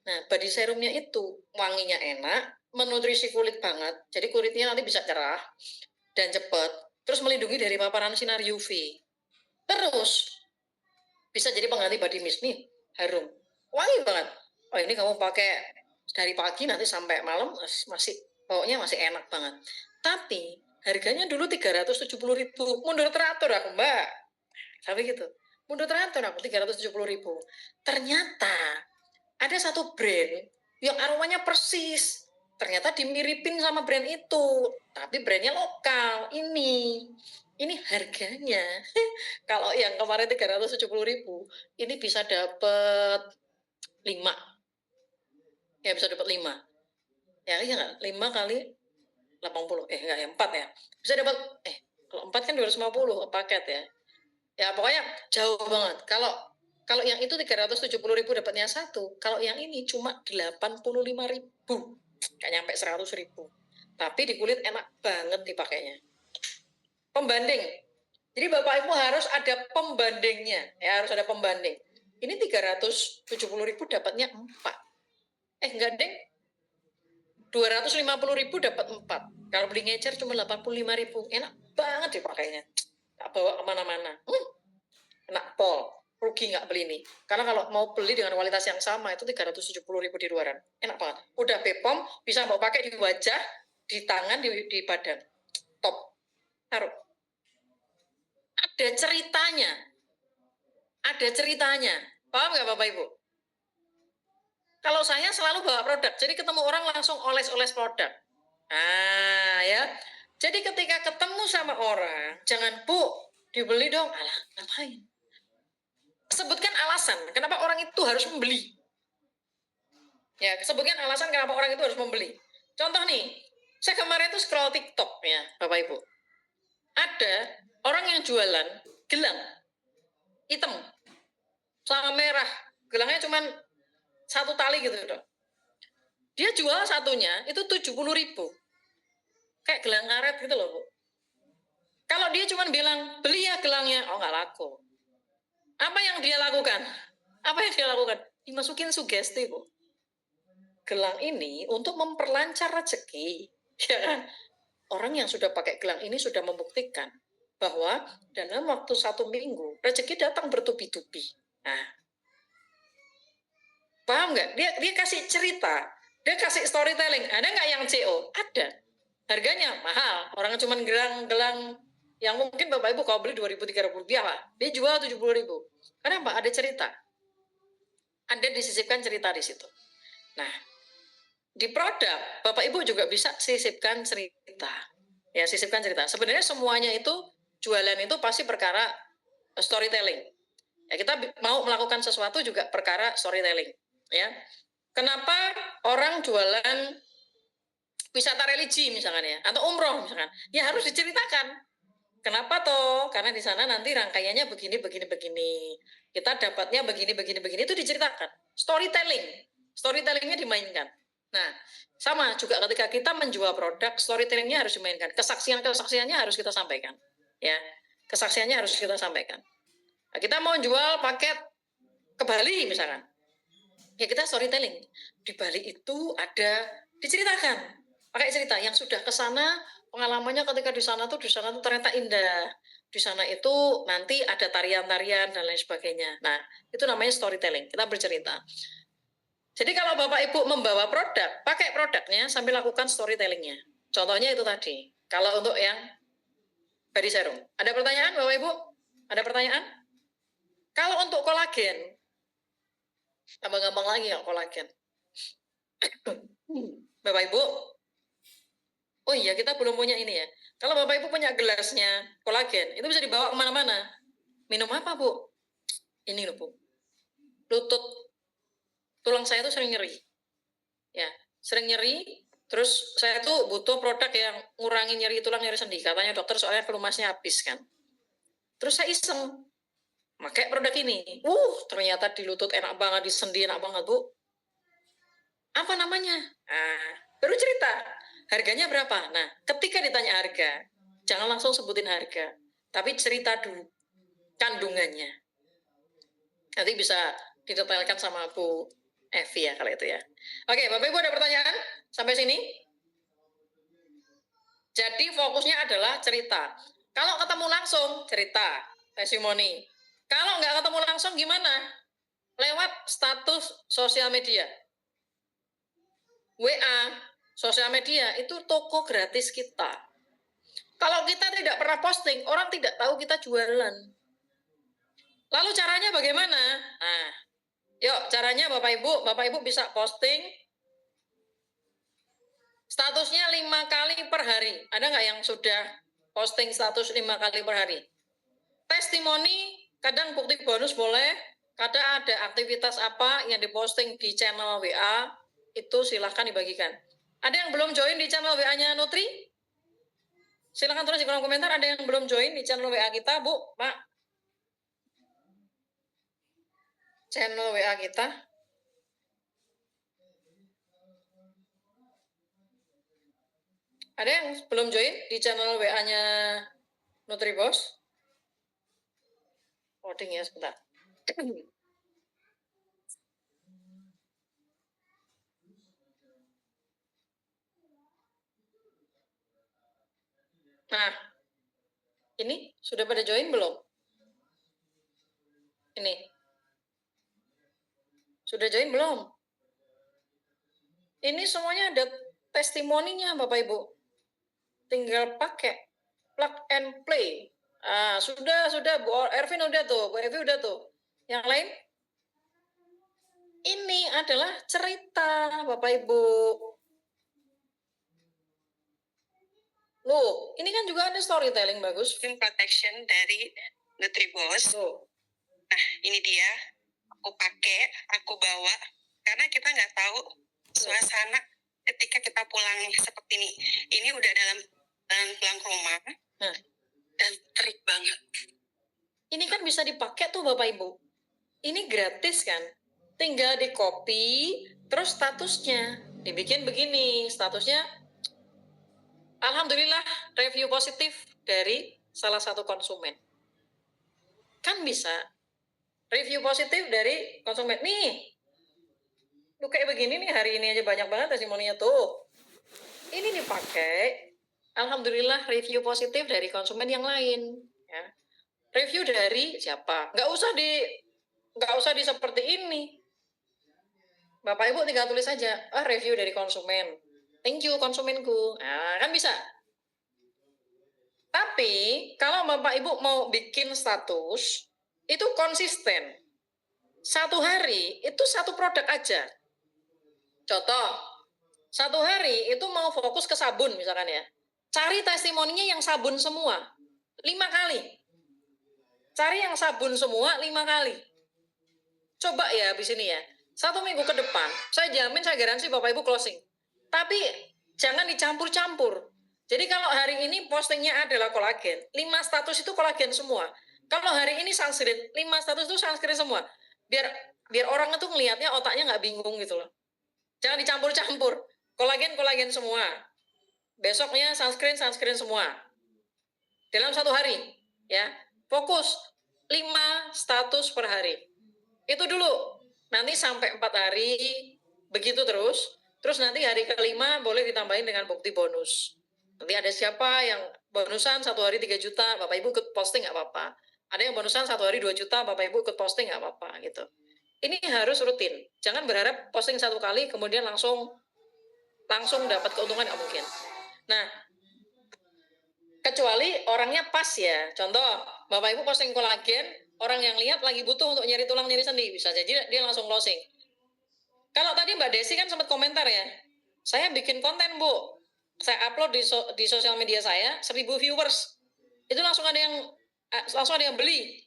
Nah, body serumnya itu wanginya enak, menutrisi kulit banget. Jadi kulitnya nanti bisa cerah dan cepat. Terus melindungi dari paparan sinar UV. Terus bisa jadi pengganti body mist nih, harum. Wangi banget. Oh, ini kamu pakai dari pagi nanti sampai malam masih baunya masih enak banget. Tapi harganya dulu 370.000. Mundur teratur aku, Mbak. Tapi gitu. Mundur teratur aku 370.000. Ternyata ada satu brand yang aromanya persis. Ternyata dimiripin sama brand itu, tapi brandnya lokal. Ini harganya. Kalau yang kemarin 370.000, ini bisa dapat 5. Ya bisa dapat 5. Ya iya nggak? 5 kali 80. Enggak ya, 4 ya. Bisa dapat, kalau 4 kan 250 paket ya. Ya pokoknya jauh banget. Kalau yang itu 370.000 dapatnya satu, kalau yang ini cuma 85.000, nggak nyampe 100.000. Tapi di kulit enak banget dipakainya. Pembanding. Jadi Bapak Ibu harus ada pembandingnya, ya harus ada pembanding. Ini 370.000 dapatnya 4. Enggak deh, 250.000 dapat 4. Kalau beli ngecer cuma 85.000. Enak banget dipakainya. Tak bawa kemana-mana. Enak pol. rugi nggak beli ini. Karena kalau mau beli dengan kualitas yang sama itu 370.000 di luaran. Enak banget. Udah BPOM, bisa mau pakai di wajah, di tangan, di badan. Top. Taruh. Ada ceritanya. Ada ceritanya. Paham nggak Bapak Ibu? Kalau saya selalu bawa produk, jadi ketemu orang langsung oles-oles produk. Nah ya, jadi ketika ketemu sama orang, jangan Bu, dibeli dong. Alah, ngapain? Sebutkan alasan kenapa orang itu harus membeli. Ya, sebutkan alasan kenapa orang itu harus membeli. Contoh nih, saya kemarin tuh scroll TikTok ya, Bapak Ibu. Ada orang yang jualan gelang hitam sama merah, gelangnya cuma satu tali gitu dong. Dia jual satunya itu 70.000, kayak gelang karet gitu loh Bu. Kalau dia cuma bilang beli ya gelangnya, oh nggak laku. Apa yang dia lakukan? Apa yang dia lakukan? Dimasukin sugesti Bu. Gelang ini untuk memperlancar rezeki, ya kan? Orang yang sudah pakai gelang ini sudah membuktikan bahwa dalam waktu 1 minggu rezeki datang bertubi-tubi. Nah, paham nggak? Dia kasih cerita, dia kasih storytelling. Ada nggak yang CO? Ada. Harganya mahal. Orang cuma gelang-gelang yang mungkin Bapak Ibu kalau beli 2.000-3.000 rupiah lah. Dia jual 70.000. Kenapa? Ada cerita. Ada disisipkan cerita di situ. Nah, di produk Bapak Ibu juga bisa sisipkan cerita. Ya, sisipkan cerita. Sebenarnya semuanya itu jualan itu pasti perkara storytelling. Ya, kita mau melakukan sesuatu juga perkara storytelling, ya. Kenapa orang jualan wisata religi misalkan ya, atau umroh misalkan? Ya harus diceritakan. Kenapa toh? Karena di sana nanti rangkaiannya begini, begini, begini. Kita dapatnya begini, begini, begini. Itu diceritakan. Storytelling. Storytellingnya dimainkan. Nah, sama juga ketika kita menjual produk, storytellingnya harus dimainkan. Kesaksian-kesaksiannya harus kita sampaikan. Ya, kesaksiannya harus kita sampaikan. Nah, kita mau jual paket ke Bali misalkan. Ya kita storytelling. Di Bali itu ada diceritakan. Pakai cerita yang sudah ke sana, pengalamannya ketika di sana tuh ternyata indah. Di sana itu nanti ada tarian-tarian dan lain sebagainya. Nah, itu namanya storytelling. Kita bercerita. Jadi kalau Bapak Ibu membawa produk, pakai produknya sambil lakukan storytellingnya. Contohnya itu tadi. Kalau untuk yang body serum. Ada pertanyaan Bapak Ibu? Ada pertanyaan? Kalau untuk kolagen, tambah gampang lagi ya kolagen. Bapak Ibu, oh iya kita belum punya ini ya. Kalau Bapak Ibu punya gelasnya kolagen, itu bisa dibawa kemana-mana. Minum apa Bu? Ini loh Bu. Lutut, tulang saya tuh sering nyeri. Ya, sering nyeri. Terus saya tuh butuh produk yang ngurangin nyeri tulang, nyeri sendi. Katanya dokter soalnya pelumasnya habis kan. Terus saya iseng, pakai produk ini. Ternyata di lutut enak banget, di sendi enak banget Bu. Apa namanya? Nah, baru cerita. Harganya berapa? Nah, ketika ditanya harga, jangan langsung sebutin harga. Tapi cerita dulu kandungannya. Nanti bisa didetailkan sama Bu Evi ya kalau itu ya. Oke, Bapak Ibu ada pertanyaan sampai sini? Jadi fokusnya adalah cerita. Kalau ketemu langsung, cerita, testimoni. Kalau nggak ketemu langsung gimana? Lewat status sosial media. WA, sosial media, itu toko gratis kita. Kalau kita tidak pernah posting, orang tidak tahu kita jualan. Lalu caranya bagaimana? Nah, yuk caranya Bapak Ibu bisa posting statusnya 5 kali per hari. Ada nggak yang sudah posting status 5 kali per hari? Testimoni, kadang bukti bonus boleh, kadang ada aktivitas apa yang diposting di channel WA, itu silahkan dibagikan. Ada yang belum join di channel WA-nya Nutri? Silahkan tulis di kolom komentar, ada yang belum join di channel WA kita, Bu, Pak? Channel WA kita. Ada yang belum join di channel WA-nya NutriBoss? Loading ya, sebentar. Nah, ini sudah pada join belum? Ini. Sudah join belum? Ini semuanya ada testimoninya Bapak Ibu. Tinggal pakai plug and play. Sudah Bu Ervin udah tuh, Bu Evi udah tuh. Yang lain? Ini adalah cerita Bapak Ibu. Loh, ini kan juga ada storytelling bagus. Protection dari Nutribos. Loh. Nah, ini dia. Aku pakai, aku bawa. Karena kita nggak tahu suasana ketika kita pulang seperti ini. Ini udah dalam pulang ke rumah. Dan terik banget. Ini kan bisa dipakai tuh Bapak Ibu. Ini gratis kan? Tinggal di copy, terus statusnya dibikin begini. Statusnya, alhamdulillah review positif dari salah satu konsumen. Kan bisa review positif dari konsumen. Nih, lu kayak begini nih, hari ini aja banyak banget testimoninya tuh. Ini dipakai, alhamdulillah review positif dari konsumen yang lain. Ya. Review dari siapa? Nggak usah di seperti ini. Bapak Ibu tinggal tulis saja, review dari konsumen. Thank you konsumenku. Nah, kan bisa. Tapi kalau Bapak Ibu mau bikin status, itu konsisten. Satu hari itu satu produk aja. Contoh, satu hari itu mau fokus ke sabun misalkan ya. Cari testimoninya yang sabun semua. 5 kali. Cari yang sabun semua 5 kali. Coba ya habis ini ya. 1 minggu ke depan, saya jamin, saya garansi Bapak Ibu closing. Tapi jangan dicampur-campur. Jadi kalau hari ini postingnya adalah kolagen, 5 status itu kolagen semua. Kalau hari ini sunscreen, 5 status itu sunscreen semua. Biar orang itu ngelihatnya otaknya nggak bingung gitu loh. Jangan dicampur-campur. Kolagen semua. Besoknya sunscreen semua. Dalam 1 hari, ya. Fokus 5 status per hari. Itu dulu. Nanti sampai 4 hari, begitu terus. Terus nanti hari ke-5 boleh ditambahin dengan bukti bonus. Nanti ada siapa yang bonusan 1 hari 3 juta, Bapak Ibu ikut posting nggak apa-apa. Ada yang bonusan 1 hari 2 juta, Bapak Ibu ikut posting nggak apa-apa gitu. Ini harus rutin. Jangan berharap posting 1 kali kemudian langsung dapat keuntungan, nggak mungkin. Nah, kecuali orangnya pas ya. Contoh, Bapak Ibu posting kolagen, orang yang lihat lagi butuh untuk nyari tulang, nyari sendi, bisa jadi dia langsung closing. Kalau tadi Mbak Desi kan sempat komentar ya, saya bikin konten Bu, saya upload di sosial media saya, 1000 viewers, itu langsung ada yang beli.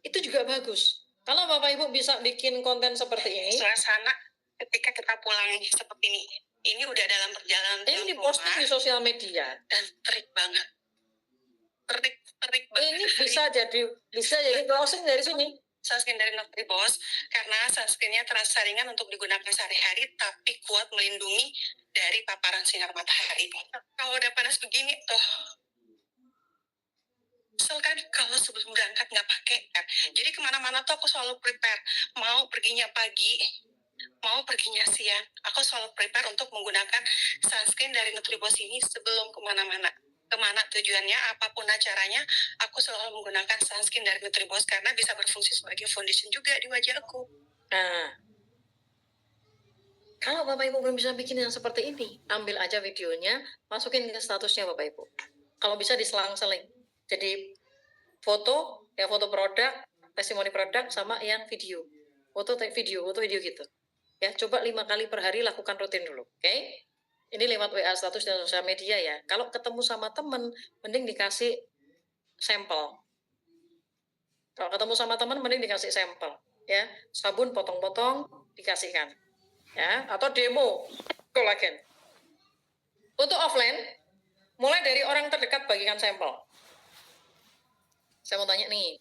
Itu juga bagus. Kalau Bapak Ibu bisa bikin konten seperti ini, suasana ketika kita pulang seperti ini udah dalam perjalanan. Ini diposting di sosial media dan terik banget. Terik banget. Ini bisa jadi closing dari sini. Sunscreen dari Nutribos karena sunscreennya terasa ringan untuk digunakan sehari-hari tapi kuat melindungi dari paparan sinar matahari. Kalau udah panas begini tuh, misalkan kalau sebelum berangkat nggak pakai, jadi kemana-mana tuh aku selalu prepare. Mau perginya pagi, mau perginya siang, aku selalu prepare untuk menggunakan sunscreen dari Nutribos ini sebelum kemana-mana tujuannya, apapun acaranya, aku selalu menggunakan sunscreen dari Nutribos karena bisa berfungsi sebagai foundation juga di wajahku. Nah, kalau Bapak Ibu belum bisa bikin yang seperti ini, ambil aja videonya, masukin ke statusnya Bapak Ibu. Kalau bisa diselang-seling. Jadi foto produk, testimoni produk, sama yang video. Foto video gitu. Ya, coba 5 kali per hari lakukan rutin dulu, oke? Ini lewat WA status dan sosial media ya. Kalau ketemu sama teman, mending dikasih sampel. Kalau ketemu sama teman, mending dikasih sampel. Ya, sabun potong-potong dikasihkan. Ya, atau demo kolagen. Untuk offline, mulai dari orang terdekat bagikan sampel. Saya mau tanya nih,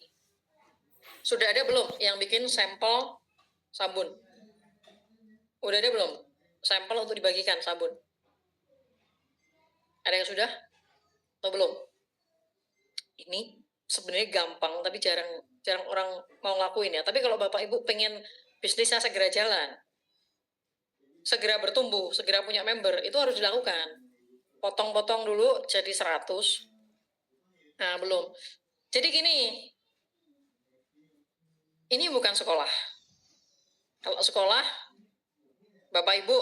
sudah ada belum yang bikin sampel sabun? Udah ada belum sampel untuk dibagikan sabun? Ada yang sudah atau belum? Ini sebenarnya gampang, tapi jarang orang mau ngelakuin ya. Tapi kalau Bapak Ibu pengen bisnisnya segera jalan, segera bertumbuh, segera punya member, itu harus dilakukan. Potong-potong dulu jadi 100. Nah, belum. Jadi gini, ini bukan sekolah. Kalau sekolah, Bapak Ibu,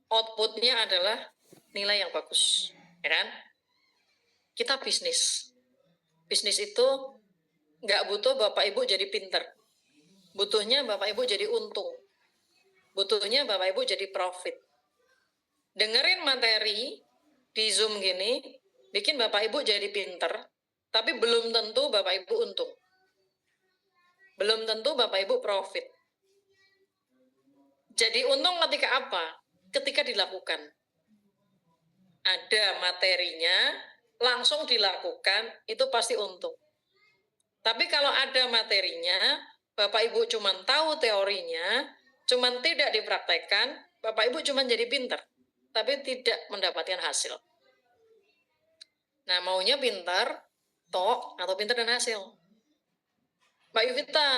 outputnya adalah nilai yang bagus, ya kan? Kita bisnis. Bisnis itu nggak butuh Bapak Ibu jadi pinter. Butuhnya Bapak Ibu jadi untung. Butuhnya Bapak Ibu jadi profit. Dengerin materi di Zoom gini, bikin Bapak Ibu jadi pinter, tapi belum tentu Bapak Ibu untung. Belum tentu Bapak Ibu profit. Jadi untung ketika apa? Ketika dilakukan. Ada materinya, langsung dilakukan, itu pasti untung. Tapi kalau ada materinya, Bapak Ibu cuma tahu teorinya, cuma tidak dipraktekkan, Bapak Ibu cuma jadi pinter, tapi tidak mendapatkan hasil. Nah, maunya pinter, tok, atau pinter dan hasil. Mbak Yuvita,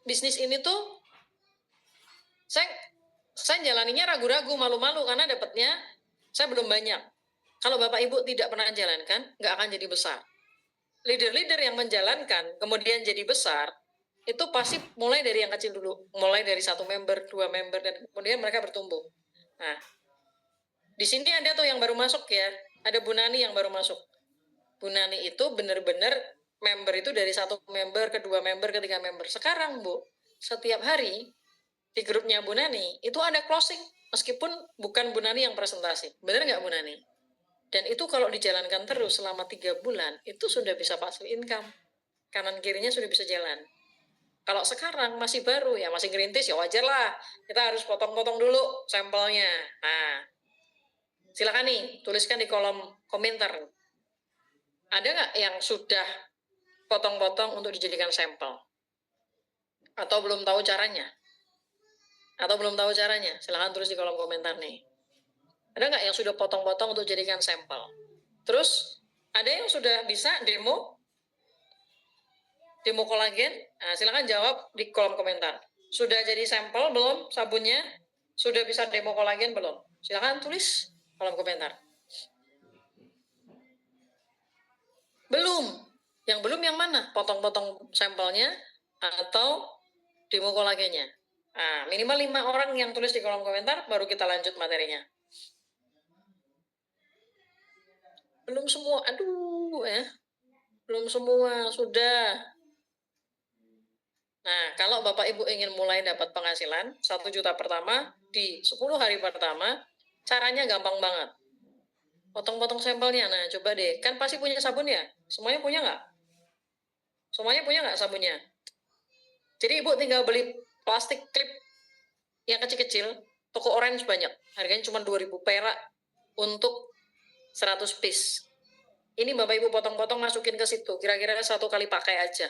bisnis ini tuh, saya jalaninya ragu-ragu, malu-malu, karena dapatnya saya belum banyak. Kalau Bapak Ibu tidak pernah jalankan, nggak akan jadi besar. Leader-leader yang menjalankan, kemudian jadi besar, itu pasti mulai dari yang kecil dulu. Mulai dari 1 member, 2 member, dan kemudian mereka bertumbuh. Nah, di sini ada tuh yang baru masuk ya. Ada Bu Nani yang baru masuk. Bu Nani itu benar-benar member itu dari 1 member, ke 2 member, ke 3 member. Sekarang Bu, setiap hari di grupnya Bu Nani, itu ada closing. Meskipun bukan Bu Nani yang presentasi. Benar nggak Bu Nani? Dan itu kalau dijalankan terus selama 3 bulan, itu sudah bisa passive income. Kanan kirinya sudah bisa jalan. Kalau sekarang masih baru, ya masih ngerintis, ya wajar lah. Kita harus potong-potong dulu sampelnya. Nah, silakan nih, tuliskan di kolom komentar. Ada nggak yang sudah potong-potong untuk dijadikan sampel? Atau belum tahu caranya? Silakan tulis di kolom komentar nih. Ada nggak yang sudah potong-potong untuk jadikan sampel? Terus, ada yang sudah bisa demo kolagen? Nah, silakan jawab di kolom komentar. Sudah jadi sampel belum sabunnya? Sudah bisa demo kolagen belum? Silakan tulis kolom komentar. Belum. Yang belum yang mana? Potong-potong sampelnya atau demo kolagennya? Nah, minimal 5 orang yang tulis di kolom komentar, baru kita lanjut materinya. Belum semua, aduh ya. Belum semua, sudah. Nah, kalau Bapak Ibu ingin mulai dapat penghasilan 1 juta pertama di 10 hari pertama, caranya gampang banget. Potong-potong sampelnya. Nah, coba deh. Kan pasti punya sabun ya? Semuanya punya nggak? Semuanya punya nggak sabunnya? Jadi Ibu tinggal beli plastik klip yang kecil-kecil, toko orange banyak. Harganya cuma 2.000 perak untuk 100 piece. Ini Bapak Ibu potong-potong, masukin ke situ. Kira-kira 1 kali pakai aja.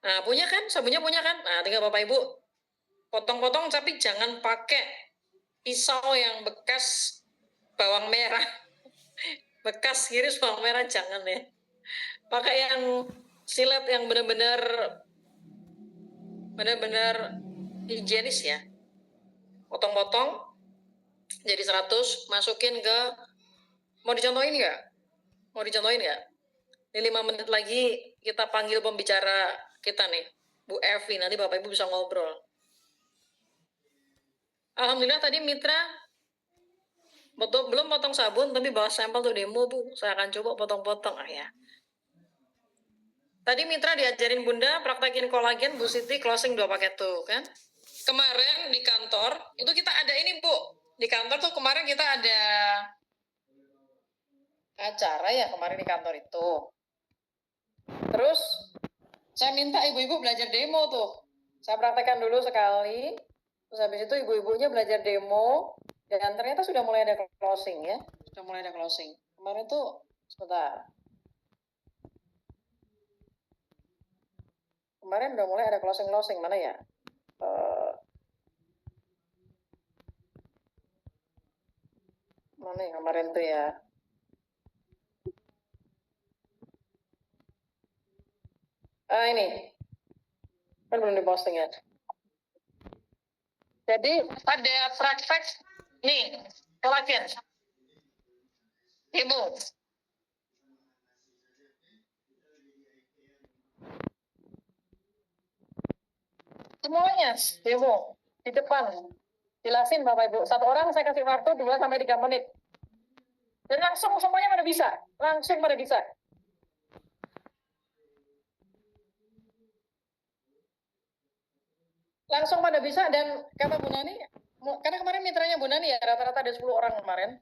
Nah, punya kan? Sabunnya punya kan? Nah, tinggal Bapak Ibu potong-potong, tapi jangan pakai pisau yang bekas bawang merah. Bekas iris bawang merah jangan ya. Pakai yang silet yang benar-benar higienis ya. Potong-potong jadi 100, masukin ke, mau dicontohin nggak? Ini 5 menit lagi kita panggil pembicara kita nih, Bu Evi, nanti Bapak Ibu bisa ngobrol. Alhamdulillah tadi mitra belum potong sabun, tapi bawa sampel tuh demo Bu. Saya akan coba potong-potong ya. Tadi mitra diajarin Bunda praktekin kolagen, Bu Siti closing 2 paket tuh kan. Kemarin di kantor itu kita ada ini Bu. Di kantor tuh kemarin kita ada acara ya kemarin di kantor itu. Terus saya minta ibu-ibu belajar demo tuh. Saya praktekkan dulu sekali. Terus habis itu ibu-ibunya belajar demo. Dan ternyata sudah mulai ada closing ya. Kemarin tuh, sebentar. Kemarin udah mulai ada closing. Mana ya? Mana yang kemarin tuh ya? Ini. Kan belum diposting ya. Jadi ada praktek nih, kolagen. Ibu. Semuanya demo di depan. Jelasin Bapak Ibu. Satu orang saya kasih waktu 2 sampai 3 menit. Dan langsung semuanya pada bisa. Langsung pada bisa. Langsung pada bisa dan kata Bu Nani, karena kemarin mitranya Bu Nani ya rata-rata ada 10 orang kemarin.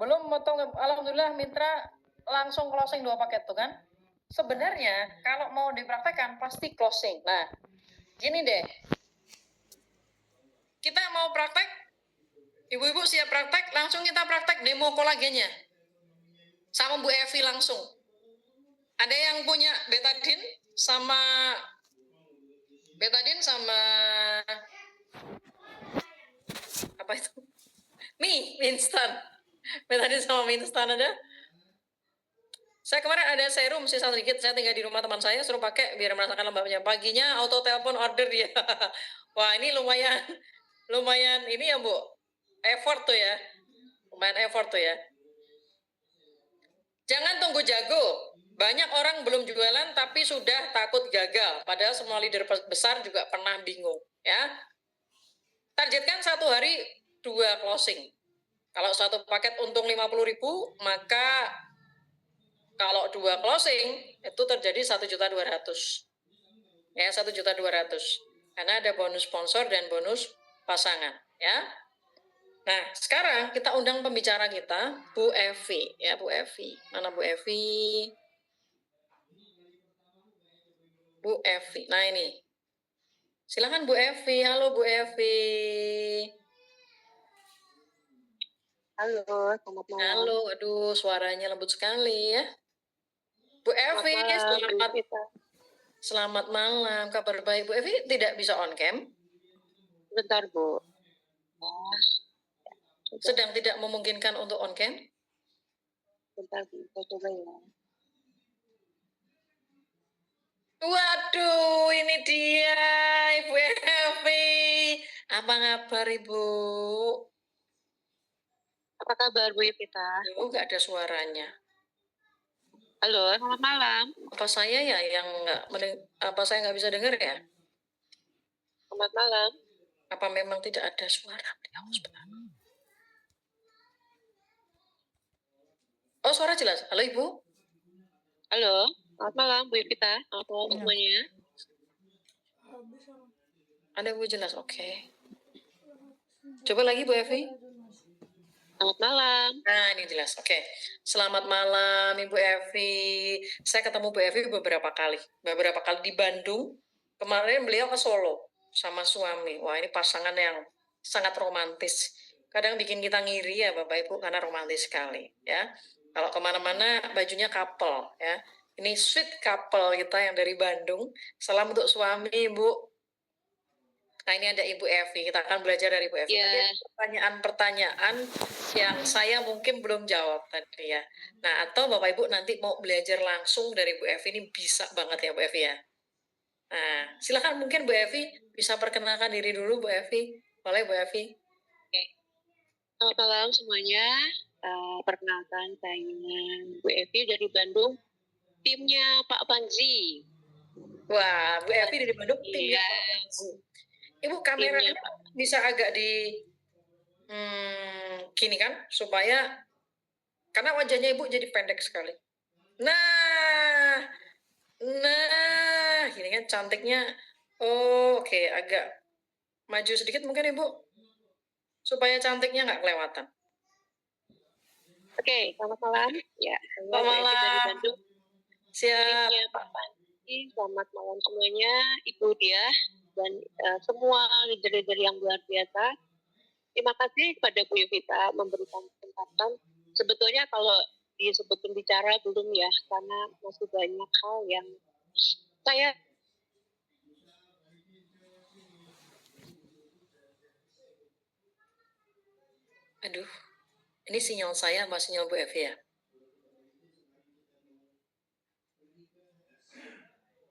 Belum motong, alhamdulillah mitra langsung closing 2 paket tuh kan. Sebenarnya kalau mau dipraktekkan pasti closing. Nah, gini deh. Kita mau praktek, ibu-ibu siap praktek, langsung kita praktek demo kolagennya. Sama Bu Evi langsung. Ada yang punya betadine sama apa itu? Mie instan. Betadine sama mie instan ada. Saya kemarin ada serum sisa sedikit, saya tinggal di rumah teman saya, suruh pakai biar merasakan lembabnya. Paginya auto telepon order dia. Wah ini lumayan ini ya Bu, effort tuh ya. Lumayan effort tuh ya. Jangan tunggu jago. Banyak orang belum jualan tapi sudah takut gagal. Padahal semua leader besar juga pernah bingung. Ya, targetkan 1 hari 2 closing. Kalau 1 paket untung 50.000, maka kalau 2 closing itu terjadi 1.200.000. Ya, 1.200.000. Karena ada bonus sponsor dan bonus pasangan. Ya. Nah, sekarang kita undang pembicara kita, Bu Evi. Ya, Bu Evi. Mana Bu Evi? Bu Evi. Nah, ini. Silakan Bu Evi. Halo Bu Evi. Halo, selamat malam. Halo, aduh suaranya lembut sekali ya. Bu Evi, selamat malam. Kabar baik Bu Evi, tidak bisa on cam? Bentar, Bu. Sedang tidak memungkinkan untuk on cam? Bentar, Bu. Saya coba ya. Waduh, ini dia Ibu Evi. Apa kabar Ibu? Apa kabar Bu Yevita? Ibu nggak ada suaranya. Halo, selamat malam. Apa saya ya yang saya nggak bisa dengar ya? Selamat malam. Apa memang tidak ada suara? Oh, suara jelas. Halo Ibu. Halo, selamat malam Bu Yevita. Selamat malam semuanya. Ada Bu jelas, oke. Coba lagi Bu Evi. Selamat malam. Nah, ini jelas. Oke. Selamat malam Ibu Evi. Saya ketemu Bu Evi beberapa kali di Bandung. Kemarin beliau ke Solo sama suami. Wah, ini pasangan yang sangat romantis. Kadang bikin kita ngiri ya Bapak Ibu karena romantis sekali ya. Kalau kemana-mana bajunya couple ya. Ini sweet couple kita yang dari Bandung. Salam untuk suami Ibu. Nah, ini ada Ibu Evi. Kita akan belajar dari Ibu Evi. Ya. Tadi ada pertanyaan-pertanyaan yang saya mungkin belum jawab tadi ya. Nah, atau Bapak Ibu nanti mau belajar langsung dari Bu Evi, ini bisa banget ya Bu Evi ya. Nah, silakan mungkin Bu Evi bisa perkenalkan diri dulu Bu Evi. Boleh Bu Evi? Oke. Selamat malam semuanya. Perkenalkan saya Bu Evi dari Bandung. Timnya Pak Panji. Wah, Bu Evi dari Bandung, timnya Pak Panji. Ibu kameranya bisa agak di gini kan, supaya karena wajahnya Ibu jadi pendek sekali. Nah, gini kan cantiknya. Oh, oke, agak maju sedikit mungkin Ibu, supaya cantiknya nggak kelewatan. Oke, selamat malam. Ya, selamat malam. Dari Bandung. Siap. Timnya Pak Panji, selamat malam semuanya, Ibu Dia dan semua leader-leader yang luar biasa. Terima kasih kepada Bu Yevita memberikan kesempatan. Sebetulnya kalau disebut pembicara belum ya, karena masih banyak hal yang saya Aduh, ini sinyal saya apa sinyal Bu Evi ya?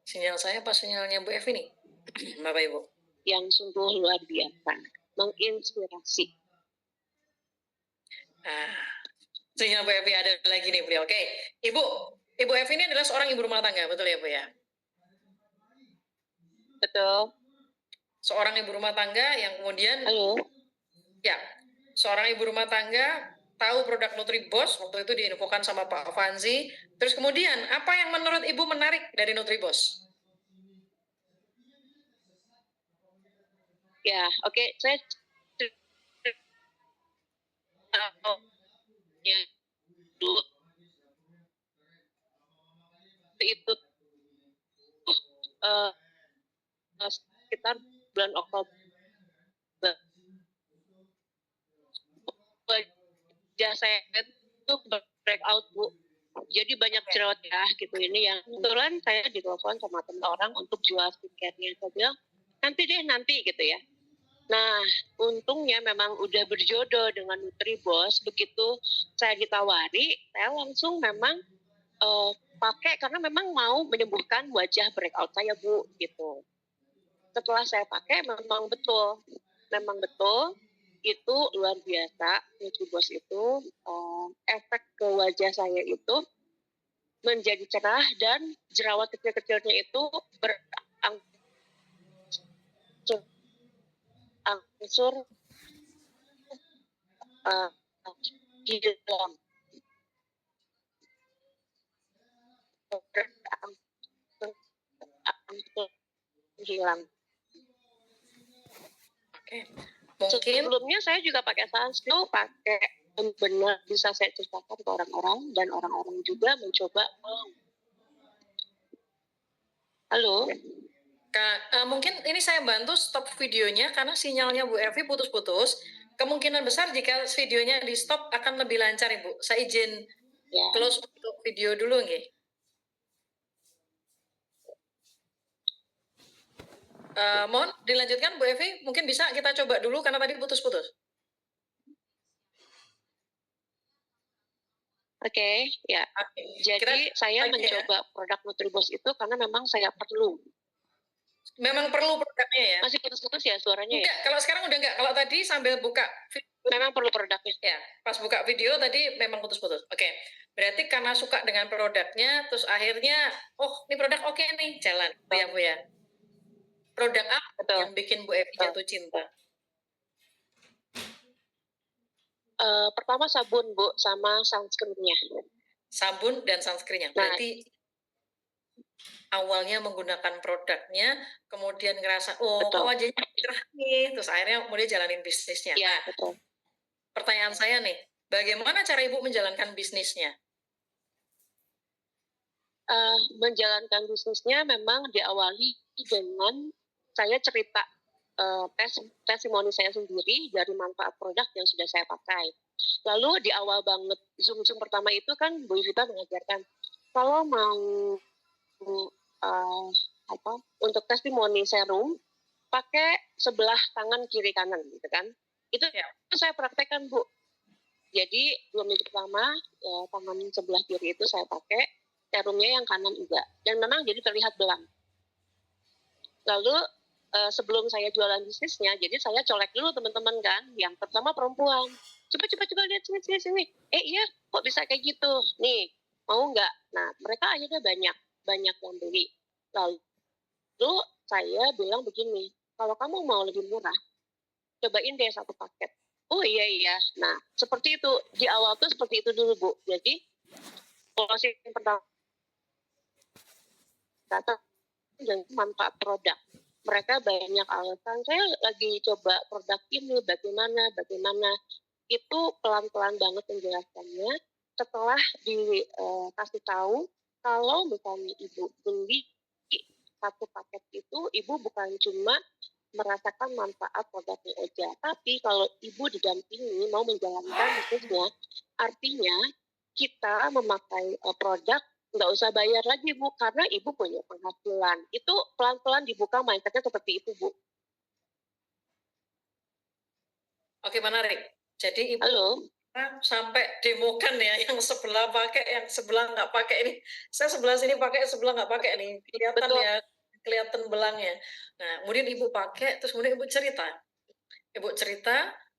Sinyal saya apa sinyalnya Bu Evi nih? Bapak Ibu. Yang sungguh luar biasa, menginspirasi. Sinyal Bu Evi ada lagi nih beliau. Oke, Ibu Evi ini adalah seorang ibu rumah tangga, betul ya Bu ya? Betul. Seorang ibu rumah tangga yang kemudian Halo? ya, seorang ibu rumah tangga tahu produk Nutribos, waktu itu diinfokan sama Pak Fanzi. Terus kemudian, apa yang menurut Ibu menarik dari Nutribos? Ya, oke, saya tahu ya dulu itu eh, sekitar bulan Oktober wajah saya itu breakout Bu. Jadi banyak jerawat ya gitu ini yang kebetulan saya ditelepon sama teman orang untuk jual skincare-nya. Saya bilang nanti gitu ya. Nah, untungnya memang udah berjodoh dengan Nutribos. Begitu saya ditawari, saya langsung memang pakai karena memang mau menyembuhkan wajah breakout saya Bu gitu. Setelah saya pakai memang betul itu luar biasa. Nutribos itu efek ke wajah saya itu menjadi cerah dan jerawat kecil-kecilnya itu berangsur hilang, hilang. Oke, mungkin Sebelumnya saya juga pakai sunscreen, pakai benar bisa saya ceritakan ke orang-orang dan orang-orang juga mencoba. Halo. Mungkin ini saya bantu stop videonya karena sinyalnya Bu Evi putus-putus. Kemungkinan besar jika videonya di stop akan lebih lancar Ibu. Saya izin Ya. close untuk video dulu nggih. Mohon dilanjutkan Bu Evi, mungkin bisa kita coba dulu karena tadi putus-putus. Oke, ya. Jadi saya mencoba produk Nutribos itu karena memang saya perlu. Memang perlu produknya ya? Masih putus-putus ya suaranya ya? Enggak, kalau sekarang udah enggak. Kalau tadi sambil buka video, memang perlu produknya. Ya, pas buka video tadi memang putus-putus. Oke, berarti karena suka dengan produknya, terus akhirnya, oh ini produk oke nih, jalan. Ya Bu ya. Produk apa yang bikin Bu Evi jatuh cinta? Pertama sabun Bu, sama sunscreen-nya. Sabun dan sunscreen-nya. Berarti awalnya menggunakan produknya, kemudian ngerasa, oh kok wajahnya cerah nih, terus akhirnya kemudian jalanin bisnisnya. Iya, betul. Pertanyaan saya nih, bagaimana cara Ibu menjalankan bisnisnya? Menjalankan bisnisnya memang diawali dengan saya cerita testimoni saya sendiri dari manfaat produk yang sudah saya pakai. Lalu di awal banget Zoom pertama itu kan Bu Yvita mengajarkan kalau mau untuk testimoni serum pakai sebelah tangan kiri kanan gitu kan. Itu saya praktekkan Bu. Jadi 2 minggu pertama tangan sebelah kiri itu saya pakai, serumnya yang kanan juga. Dan memang jadi terlihat belang. Lalu sebelum saya jualan bisnisnya, jadi saya colek dulu teman-teman kan, yang pertama perempuan. Coba lihat sini. Iya, kok bisa kayak gitu? Nih, mau nggak? Nah, mereka akhirnya banyak yang beli. Lalu saya bilang begini, kalau kamu mau lebih murah, cobain deh 1 paket. Oh iya. Nah, seperti itu. Di awal tuh seperti itu dulu, Bu. Jadi, closing pertama data dan manfaat produk. Mereka banyak alasan, saya lagi coba produk ini, bagaimana. Itu pelan-pelan banget penjelasannya. Setelah dikasih tahu, kalau misalnya Ibu beli 1 paket itu, Ibu bukan cuma merasakan manfaat produknya aja. Tapi kalau Ibu didampingi mau menjalankan bisnisnya, artinya kita memakai produk nggak usah bayar lagi Bu, karena Ibu punya penghasilan. Itu pelan-pelan dibuka mindsetnya seperti itu Bu. Oke, menarik. Jadi Ibu sampai demokan ya, yang sebelah pakai, yang sebelah nggak pakai ini. Saya sebelah sini pakai, sebelah nggak pakai nih. Kelihatan ya, kelihatan belangnya. Nah, kemudian Ibu pakai, terus kemudian Ibu cerita.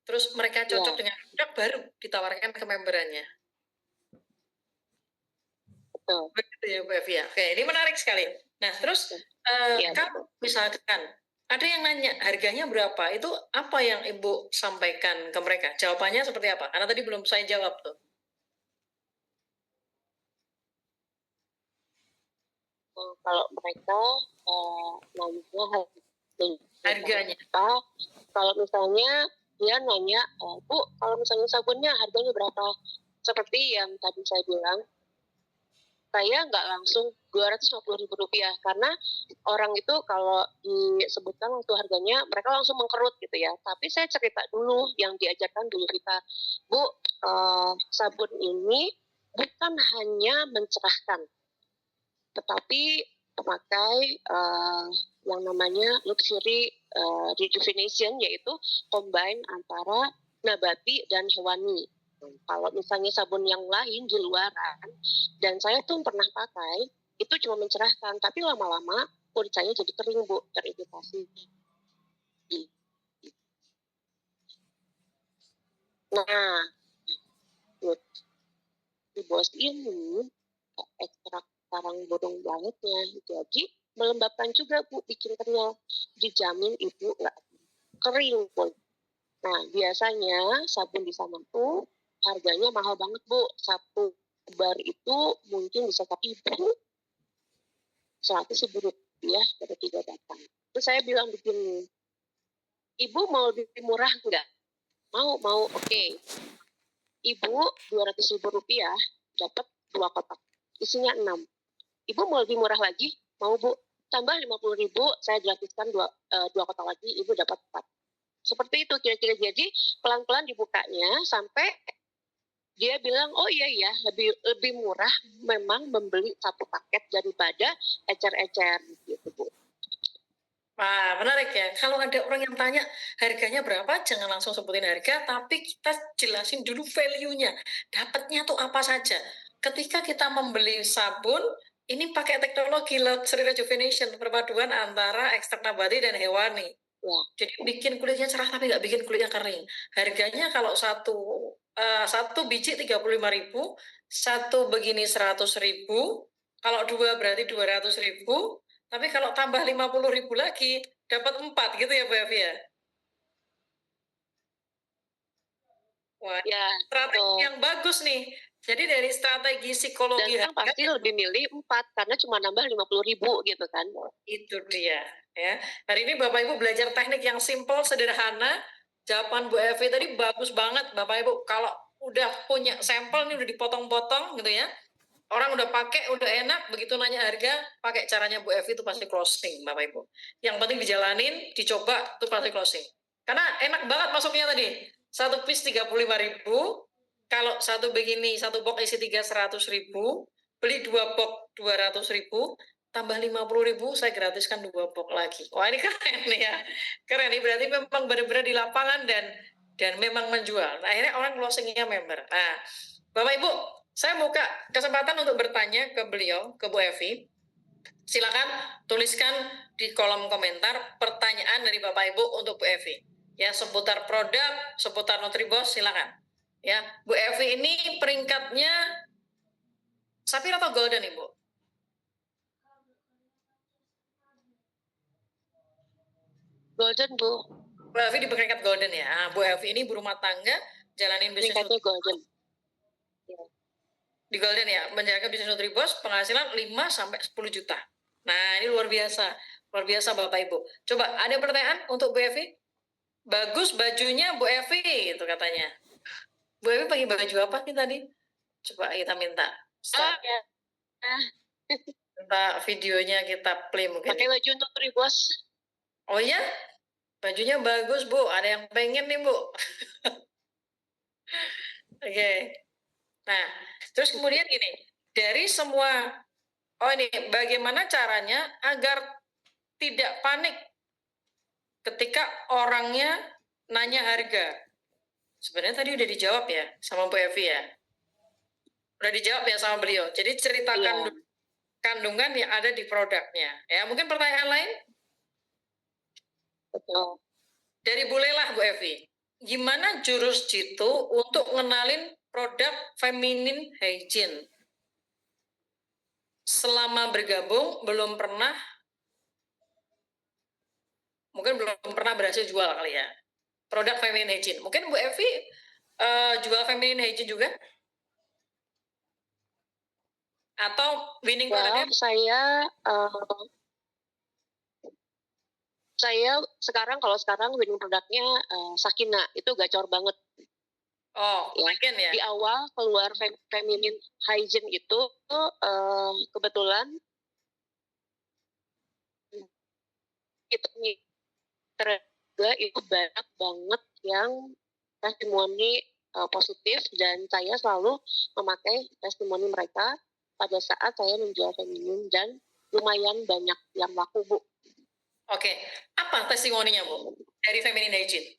Terus mereka cocok dengan produk, baru ditawarkan ke memberannya. Betul. Begitu ya Bu Evi ya. Oke, ini menarik sekali. Nah, terus Iya, kalau misalkan ada yang nanya harganya berapa, itu apa yang Ibu sampaikan ke mereka? Jawabannya seperti apa? Karena tadi belum saya jawab tuh. kalau mereka nanya Harganya. berapa, kalau misalnya dia nanya, Bu, kalau misalnya sabunnya harganya berapa? Seperti yang tadi saya bilang, saya nggak langsung Rp250.000 karena orang itu kalau disebutkan untuk harganya mereka langsung mengkerut gitu ya. Tapi saya cerita dulu yang diajarkan dulu kita, Bu, sabun ini bukan hanya mencerahkan, tetapi memakai yang namanya luxury rejuvenation, yaitu combine antara nabati dan hewani. Kalau misalnya sabun yang lain di luaran, dan saya tuh pernah pakai, itu cuma mencerahkan, tapi lama-lama kulit saya jadi kering, Bu, teriritasi. Nah, di bos ini ekstrak sarang burung bangetnya, jadi melembabkan juga, Bu, bikin kenyal. Dijamin Ibu nggak kering pun. Nah, biasanya sabun di sana tuh harganya mahal banget, Bu. Satu bar itu mungkin bisa Rp1.000, Rp100.000 pada 3 batang. Terus saya bilang begini, Ibu mau lebih murah enggak? Mau, oke. Ibu Rp200.000 dapat 2 kotak. Isinya 6. Ibu mau lebih murah lagi? Mau, Bu? Tambah 50.000, saya gratiskan 2 kotak lagi, Ibu dapat 4. Seperti itu kira-kira. Jadi pelan-pelan dibukanya sampai dia bilang, oh iya ya, lebih murah memang membeli satu paket daripada ecer-ecer gitu, Bu. Wah, menarik ya. Kalau ada orang yang tanya harganya berapa, jangan langsung sebutin harga, tapi kita jelasin dulu value-nya. Dapatnya tuh apa saja. Ketika kita membeli sabun, ini pakai teknologi luxury rejuvenation, perpaduan antara ekstrak nabati dan hewani. Ya. Jadi bikin kulitnya cerah tapi nggak bikin kulitnya kering. Harganya kalau satu biji 35.000, satu begini 100.000, kalau 2 berarti 200.000, tapi kalau tambah 50.000 lagi dapat 4 gitu ya Bu Evi ya. Wah, Ya, strategi yang bagus nih. Jadi dari strategi dan psikologi orang pasti lebih milih 4 karena cuma nambah 50.000 gitu kan. itu dia ya. Hari ini Bapak Ibu belajar teknik yang simple, sederhana. Jawaban Bu Evi tadi bagus banget Bapak Ibu. Kalau udah punya sampel nih udah dipotong-potong gitu ya. Orang udah pakai, udah enak, begitu nanya harga, pakai caranya Bu Evi itu pasti closing Bapak Ibu. Yang penting dijalanin, dicoba, itu pasti closing. Karena enak banget masuknya tadi. Satu piece 35.000, kalau satu begini, satu box isi 100.000, beli 2 box 200.000, tambah 50.000, saya gratiskan 2 box lagi. Wah ini keren nih ya. Keren nih, berarti memang benar-benar di lapangan dan memang menjual. Nah, akhirnya orang closingnya member. Nah, Bapak Ibu, saya buka kesempatan untuk bertanya ke beliau, ke Bu Evi. Silakan tuliskan di kolom komentar pertanyaan dari Bapak Ibu untuk Bu Evi. Ya, seputar produk, seputar Nutribos, silakan. Ya, Bu Evi ini peringkatnya Sapphire atau Golden, Ibu? Golden, Bu. Bu Evi di peringkat Golden ya. Nah, Bu Evi ini berumah tangga, jalanin bisnis Peringkatnya Golden. di Golden ya, menjalankan bisnis Nutribos, penghasilan 5 sampai 10 juta. Nah, ini luar biasa. Luar biasa Bapak Ibu. Coba ada pertanyaan untuk Bu Evi? Bagus bajunya Bu Evi, itu katanya. Bu Evi pakai baju apa nih tadi? Coba kita minta. Ya. Minta videonya kita play mungkin. Pakai baju Nutribos. Oh ya? Bajunya bagus Bu, ada yang pengen nih Bu. Oke. Nah, terus kemudian gini, dari semua, oh ini, bagaimana caranya agar tidak panik ketika orangnya nanya harga? Sebenarnya tadi udah dijawab ya sama Bu Evi ya. Udah dijawab ya sama beliau. Jadi ceritakan kandungan yang ada di produknya. Ya, mungkin pertanyaan lain? Betul. Dari Bu Lela, Bu Evi. Gimana jurus jitu untuk ngenalin produk feminine hygiene? selama bergabung mungkin belum pernah berhasil jual kali ya produk feminine hygiene. Mungkin Bu Evi jual feminine hygiene juga? Atau winning produknya? Saya sekarang winning produknya Sakina, itu gacor banget. Oh, ya. Di awal keluar feminine hygiene itu kebetulan itu nih itu banyak banget yang testimoni positif, dan saya selalu memakai testimoni mereka pada saat saya menjual feminin, dan lumayan banyak yang laku, Bu. Oke, apa testimoninya, Bu, dari feminine hygiene?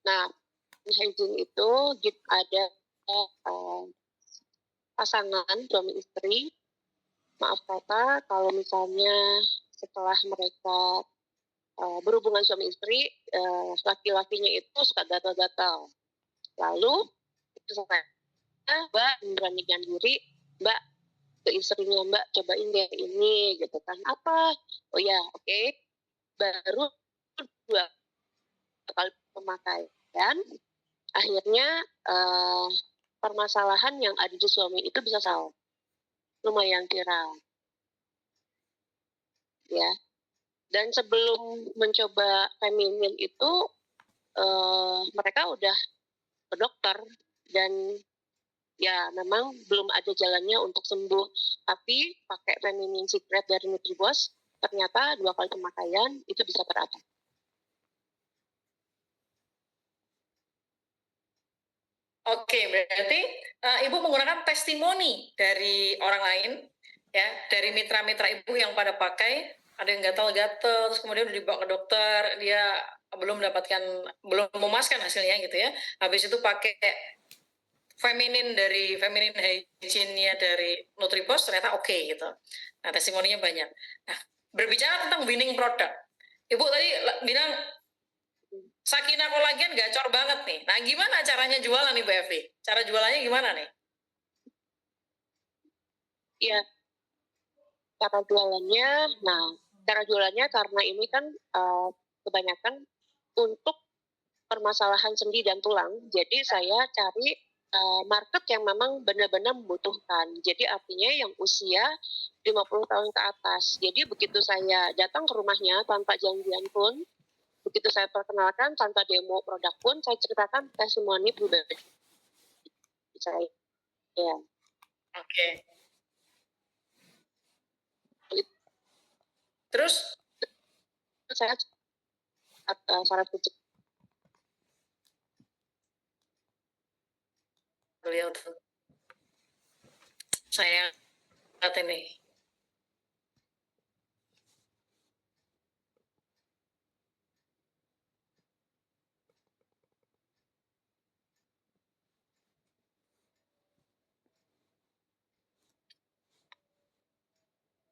Nah, hygiene itu ada pasangan suami istri. Maaf kata, kalau misalnya setelah mereka berhubungan suami istri, laki-lakinya itu suka gatal-gatal. Lalu Mbak memberanikan diri, Mbak ke istrinya, Mbak cobain deh ini gitu kan. Apa? Oh ya, oke. Baru 2 kali pemakaian, akhirnya permasalahan yang ada di suami itu bisa selesai. Lumayan viral. Ya. Dan sebelum mencoba feminin itu mereka udah ke dokter, dan ya memang belum ada jalannya untuk sembuh, tapi pakai Feminin Secret dari Nutribos ternyata 2 kali pemakaian itu bisa teratasi. Oke, berarti Ibu menggunakan testimoni dari orang lain, ya, dari mitra-mitra Ibu yang pada pakai, ada yang gatal-gatal, terus kemudian udah dibawa ke dokter, dia belum memuaskan hasilnya gitu ya. Habis itu pakai feminine hygiene-nya dari Nutribos ternyata oke gitu. Nah, testimoninya banyak. Nah, berbicara tentang winning product, Ibu tadi bilang Sakina kolagen gacor banget nih. Nah, gimana caranya jualan nih, Bu Evi? Cara jualannya gimana nih? Iya, cara jualannya karena ini kan kebanyakan untuk permasalahan sendi dan tulang, jadi saya cari market yang memang benar-benar membutuhkan. Jadi artinya yang usia 50 tahun ke atas. Jadi begitu saya datang ke rumahnya tanpa janjian pun, begitu saya perkenalkan tanpa demo produk pun, saya ceritakan testimoni pribadi saya. Ya. Oke. Terus saya syarat kecil. Beliau tuh. Saya lihat ini.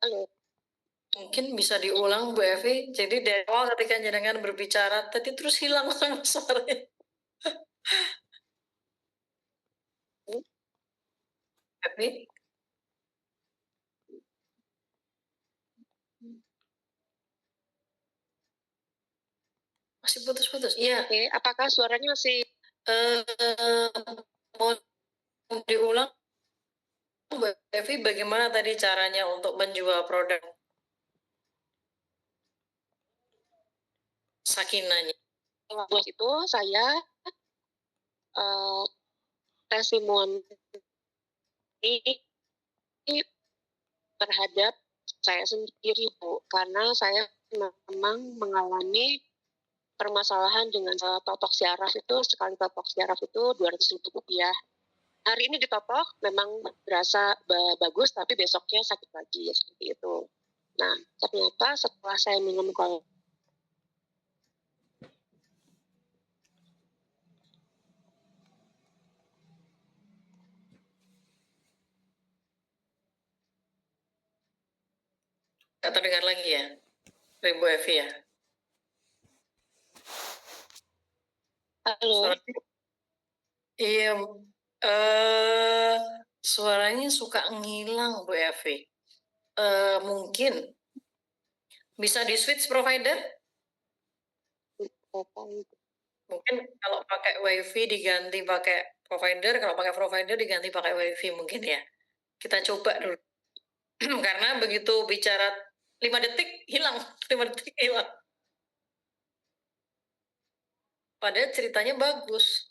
Halo. Mungkin bisa diulang, Bu Evi. Jadi dari awal ketika jenengan berbicara tadi terus hilang sama suaranya. Evi? Masih putus-putus. Iya. Oke, apakah suaranya masih mau diulang? Bu Evi, bagaimana tadi caranya untuk menjual produk Sakinanya? Buat itu saya testimoni terhadap saya sendiri, Bu, karena saya memang mengalami permasalahan dengan totok syaraf itu. Sekali totok syaraf itu 200.000 rupiah. Hari ini ditotok memang berasa bagus, tapi besoknya sakit lagi, ya, seperti itu. Nah, ternyata setelah saya minum Nggak terdengar lagi ya, dari Bu Evi ya? Halo. Iya, suaranya suka ngilang Bu Evi. Mungkin bisa di-switch provider? Mungkin kalau pakai WiFi diganti pakai provider, kalau pakai provider diganti pakai WiFi mungkin ya. Kita coba dulu. Karena begitu bicara 5 detik hilang, 5 detik hilang. Padahal ceritanya bagus.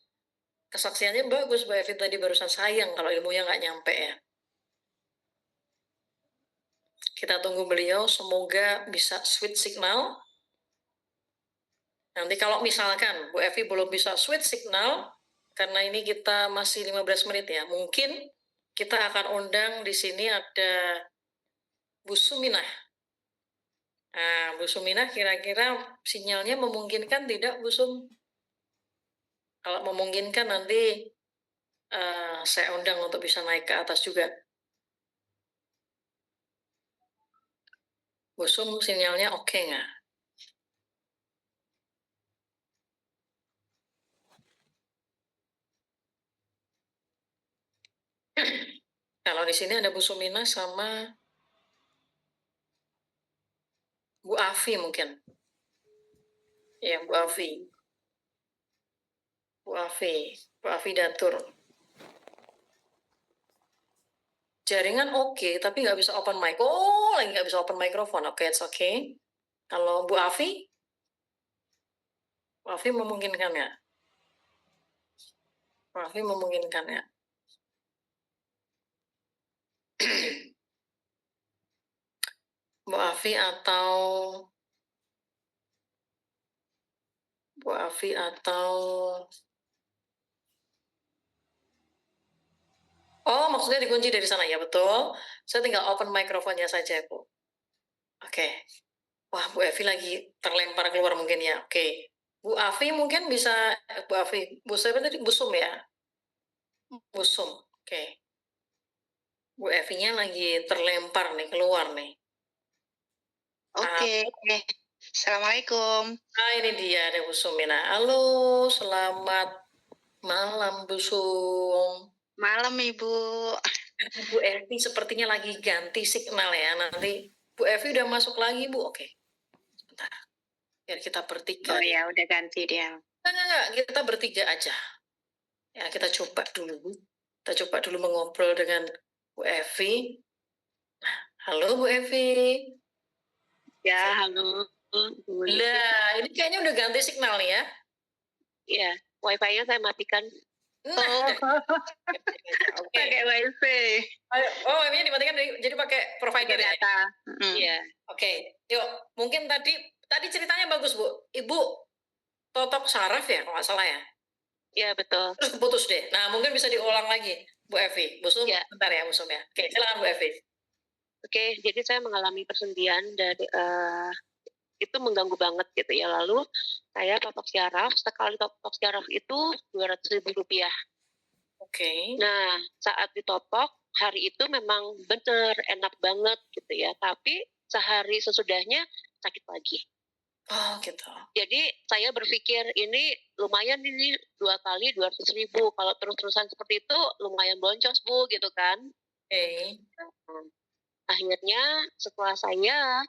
Kesaksiannya bagus, Mbak Evi tadi barusan, sayang kalau ilmunya nggak nyampe ya. Kita tunggu beliau, semoga bisa switch signal. Nanti kalau misalkan Bu Evi belum bisa switch signal, karena ini kita masih 15 menit ya, mungkin kita akan undang di sini ada Bu Suminah. Nah, Bu Suminah kira-kira sinyalnya memungkinkan tidak, Bu Sum? Kalau memungkinkan nanti saya undang untuk bisa naik ke atas juga. Bu Sum sinyalnya oke nggak? Kalau di sini ada Bu Sumina sama Bu Afi mungkin. Ya, Bu Afi. Bu Afi Datur. Jaringan oke, tapi nggak bisa open mic. Oh, lagi nggak bisa open microphone. Oke, it's okay. Kalau Bu Afi memungkinkan ya? Bu Afi memungkinkan ya? Bu Afi Oh, maksudnya dikunci dari sana ya, betul. Saya tinggal open microphone-nya saja, Bu. Oke. Wah, Bu Evi lagi terlempar keluar mungkin ya. Oke. Bu Afi mungkin bisa, Bu Afi. Bu siapa tadi? Bu Sum ya? Bu Sum. Oke. Bu Evi-nya lagi terlempar nih, keluar nih. Oke. Assalamualaikum. Ini dia ada Bu Sumina. Halo, selamat malam Bu Sum. Malam Ibu. Bu Evi sepertinya lagi ganti signal ya. Nanti Bu Evi udah masuk lagi, Bu. Oke. Sebentar. Biar kita bertiga. Oh ya, udah ganti dia. Enggak. Kita bertiga aja. Ya, kita coba dulu. Kita coba dulu mengobrol dengan Bu Evi. Nah, halo Bu Evi. Ya, halo. Lah, ini kayaknya udah ganti signal nih ya. Iya, wifi-nya saya matikan. Nah, Oke. Pakai wifi. Oh, ini dimatikan jadi pakai provider ya? Data. Iya. Oke, yuk. Mungkin tadi ceritanya bagus, Bu. Ibu totok saraf ya, kalau nggak salah ya? Iya, betul. Terus putus deh. Nah, mungkin bisa diulang lagi, Bu Evi. Bu Sum, Ya. bentar ya, Bu Sum ya. Oke, silakan Bu Evi. Oke, jadi saya mengalami persendian dari itu mengganggu banget gitu ya. Lalu saya totok syaraf, sekali totok syaraf itu Rp200.000. Oke. Nah, saat ditopok, hari itu memang bener enak banget gitu ya. Tapi sehari sesudahnya sakit lagi. Oh, gitu. Jadi saya berpikir ini lumayan ini 2 kali 200.000. Kalau terus-terusan seperti itu lumayan boncos Bu gitu kan. Oke. Akhirnya setelah saya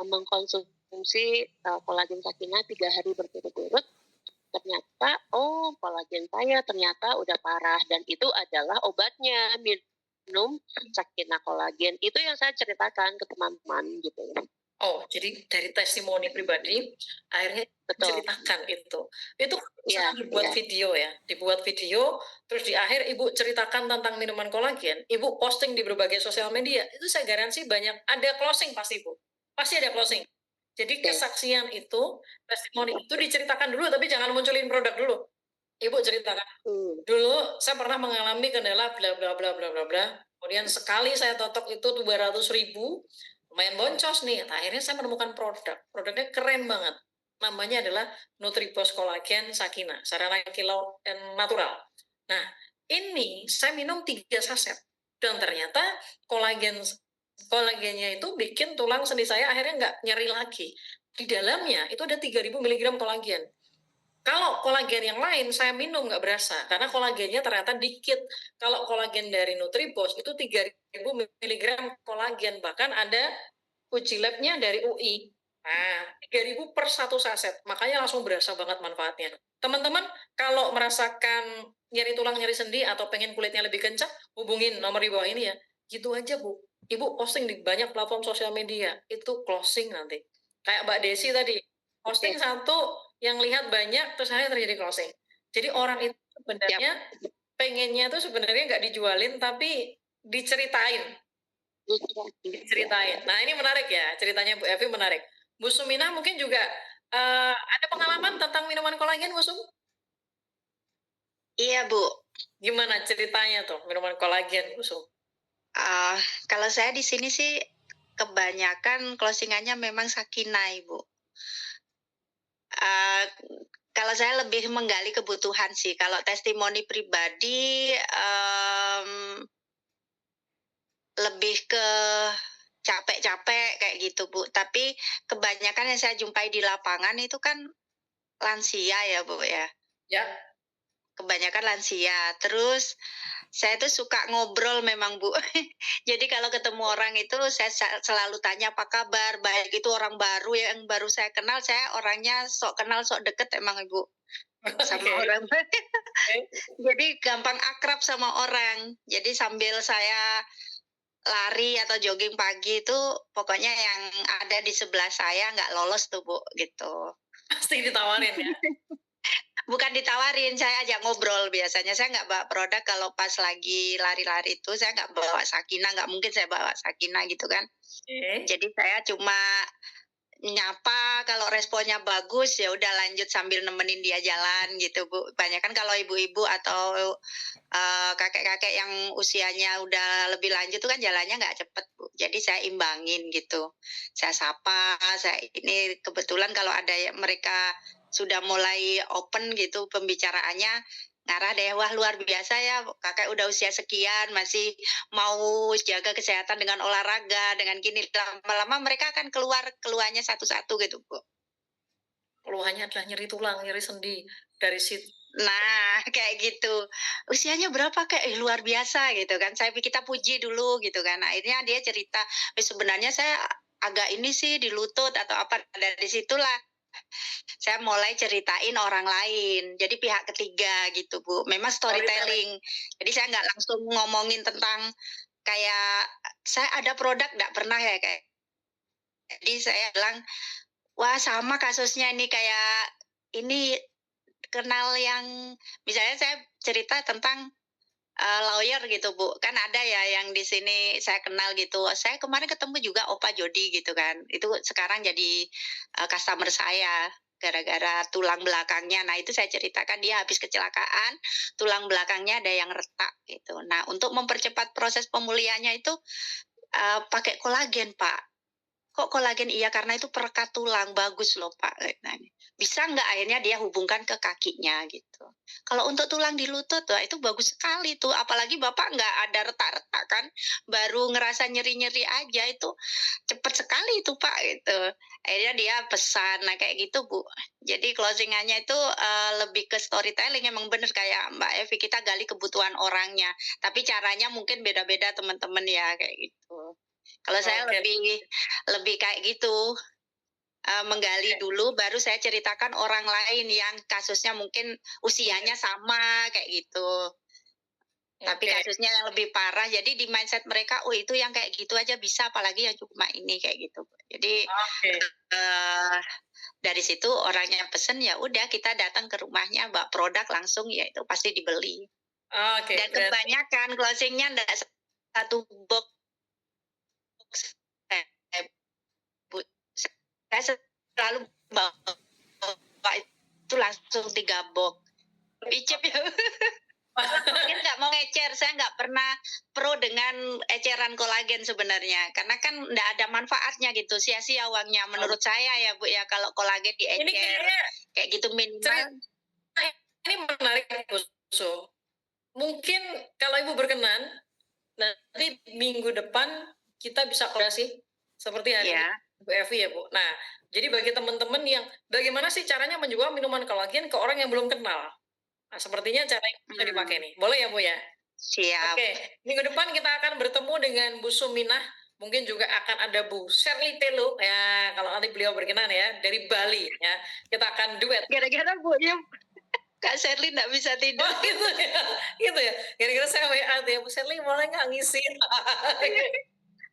mengkonsumsi kolagen Sakina 3 hari berturut-turut, ternyata kolagen saya ternyata udah parah, dan itu adalah obatnya, minum Sakina kolagen. Itu yang saya ceritakan ke teman-teman gitu ya. Oh, jadi dari testimoni pribadi akhirnya ceritakan itu. Itu Iya, dibuat video ya, dibuat video, terus di akhir Ibu ceritakan tentang minuman kolagen, Ibu posting di berbagai sosial media. Itu saya garansi banyak ada closing pasti, Bu. Pasti ada closing. Jadi kesaksian itu, testimoni itu diceritakan dulu, tapi jangan munculin produk dulu. Ibu ceritakan. Dulu saya pernah mengalami kendala bla bla bla bla bla bla. Kemudian sekali saya totok itu 200.000, lumayan boncos nih. Nah, akhirnya saya menemukan produknya keren banget. Namanya adalah Nutribos Kolagen Sakina, sarana kilau dan natural. Nah, ini saya minum 3 saset dan ternyata kolagennya itu bikin tulang sendi saya akhirnya nggak nyeri lagi. Di dalamnya itu ada 3.000 mg kolagen. Kalau kolagen yang lain saya minum nggak berasa, karena kolagennya ternyata dikit. Kalau kolagen dari Nutribos itu 3.000 miligram kolagen, bahkan ada uji labnya dari UI. Nah, 3.000 per satu saset, makanya langsung berasa banget manfaatnya. Teman-teman, kalau merasakan nyeri tulang, nyeri sendi, atau pengen kulitnya lebih kencang, hubungin nomor di bawah ini ya. Gitu aja, Bu. Ibu posting di banyak platform sosial media, itu closing nanti. Kayak Mbak Desi tadi, posting satu, yang lihat banyak, terus akhirnya terjadi closing. Jadi orang itu sebenarnya pengennya tuh sebenarnya nggak dijualin, tapi diceritain. Diceritain. Nah, ini menarik ya, ceritanya Bu Evi menarik. Bu Sumina mungkin juga ada pengalaman tentang minuman kolagen, Bu Sum? Iya, Bu. Gimana ceritanya tuh minuman kolagen, Bu Sum? Kalau saya di sini sih kebanyakan closing-annya memang Sakinah, Ibu. Kalau saya lebih menggali kebutuhan sih. Kalau testimoni pribadi, lebih ke capek-capek kayak gitu, Bu. Tapi kebanyakan yang saya jumpai di lapangan itu kan lansia ya, Bu, ya. Ya. Kebanyakan lansia. Terus saya tuh suka ngobrol memang, Bu. Jadi kalau ketemu orang itu saya selalu tanya apa kabar, baik itu orang baru yang baru saya kenal, saya orangnya sok kenal sok deket emang, Ibu. Sama orang. Jadi gampang akrab sama orang. Jadi sambil saya lari atau jogging pagi itu pokoknya yang ada di sebelah saya nggak lolos tuh, Bu, gitu. Pasti ditawarin ya? Bukan ditawarin, saya ajak ngobrol biasanya. Saya nggak bawa produk kalau pas lagi lari-lari itu, saya nggak bawa Sakinah, nggak mungkin saya bawa Sakinah gitu kan. Jadi saya cuma nyapa, kalau responnya bagus ya udah lanjut sambil nemenin dia jalan gitu, Bu. Banyak kan kalau ibu-ibu atau kakek-kakek yang usianya udah lebih lanjut tuh kan jalannya nggak cepet, Bu. Jadi saya imbangin gitu. Saya sapa, saya ini kebetulan kalau ada mereka sudah mulai open gitu pembicaraannya, ngarah deh, wah luar biasa ya kakek udah usia sekian masih mau jaga kesehatan dengan olahraga, dengan gini. Lama-lama mereka akan keluar keluhannya satu-satu gitu, Bu. Keluhannya adalah nyeri tulang, nyeri sendi. Dari situ. Nah, kayak gitu. Usianya berapa Kak? Luar biasa gitu kan. Kita puji dulu gitu kan. Akhirnya dia cerita, sebenarnya saya agak ini sih di lutut atau apa. Dari situlah saya mulai ceritain orang lain. Jadi pihak ketiga gitu, Bu. Memang storytelling. Jadi saya nggak langsung ngomongin tentang kayak saya ada produk nggak pernah ya kayak. Jadi saya bilang, wah sama kasusnya ini kayak ini kenal yang misalnya saya cerita tentang lawyer gitu, Bu. Kan ada ya yang di sini saya kenal gitu. Saya kemarin ketemu juga Opa Jody gitu kan. Itu sekarang jadi customer saya gara-gara tulang belakangnya. Nah, itu saya ceritakan dia habis kecelakaan, tulang belakangnya ada yang retak gitu. Nah, untuk mempercepat proses pemulihannya itu pakai kolagen, Pak. Kok kolagen? Iya, karena itu perekat tulang, bagus loh Pak. Nah, bisa nggak akhirnya dia hubungkan ke kakinya gitu. Kalau untuk tulang di lutut, wah itu bagus sekali tuh. Apalagi Bapak nggak ada retak-retak kan, baru ngerasa nyeri-nyeri aja itu cepet sekali itu Pak gitu. Akhirnya dia pesan, nah kayak gitu Bu. Jadi closingannya itu lebih ke storytelling, emang bener kayak Mbak Evi, kita gali kebutuhan orangnya. Tapi caranya mungkin beda-beda teman-teman ya kayak gitu. Kalau saya lebih kayak gitu, menggali dulu baru saya ceritakan orang lain yang kasusnya mungkin usianya sama kayak gitu. Tapi kasusnya yang lebih parah, jadi di mindset mereka, oh itu yang kayak gitu aja bisa, apalagi yang cuma ini kayak gitu. Jadi dari situ orangnya pesen ya udah kita datang ke rumahnya bawa produk langsung ya itu pasti dibeli. Dan kebanyakan closingnya enggak satu box. Saya selalu bawa itu langsung 3 box. Icip ya. Mungkin nggak mau ngecer, saya nggak pernah pro dengan eceran kolagen sebenarnya, karena kan nggak ada manfaatnya gitu, sia-sia uangnya menurut saya ya Bu ya kalau kolagen diecer kayak gitu minimal. Ini menarik Bu Su. Mungkin kalau Ibu berkenan, nanti minggu depan kita bisa kolaborasi seperti hari ini. Bu Evi ya, Bu. Nah, jadi bagi teman-teman yang bagaimana sih caranya menjual minuman kolagen ke orang yang belum kenal? Nah, sepertinya cara yang bisa dipakai nih. Boleh ya, Bu ya? Siap. Oke, minggu depan kita akan bertemu dengan Bu Suminah, mungkin juga akan ada Bu Sherly Telu, ya kalau nanti beliau berkenan ya, dari Bali ya. Kita akan duet. Gara-gara Bu Im, Kak Sherly nggak bisa tidur. Oh gitu ya, gitu ya. Kira-kira saya WA tuh ya, Bu Sherly boleh nggak ngisi?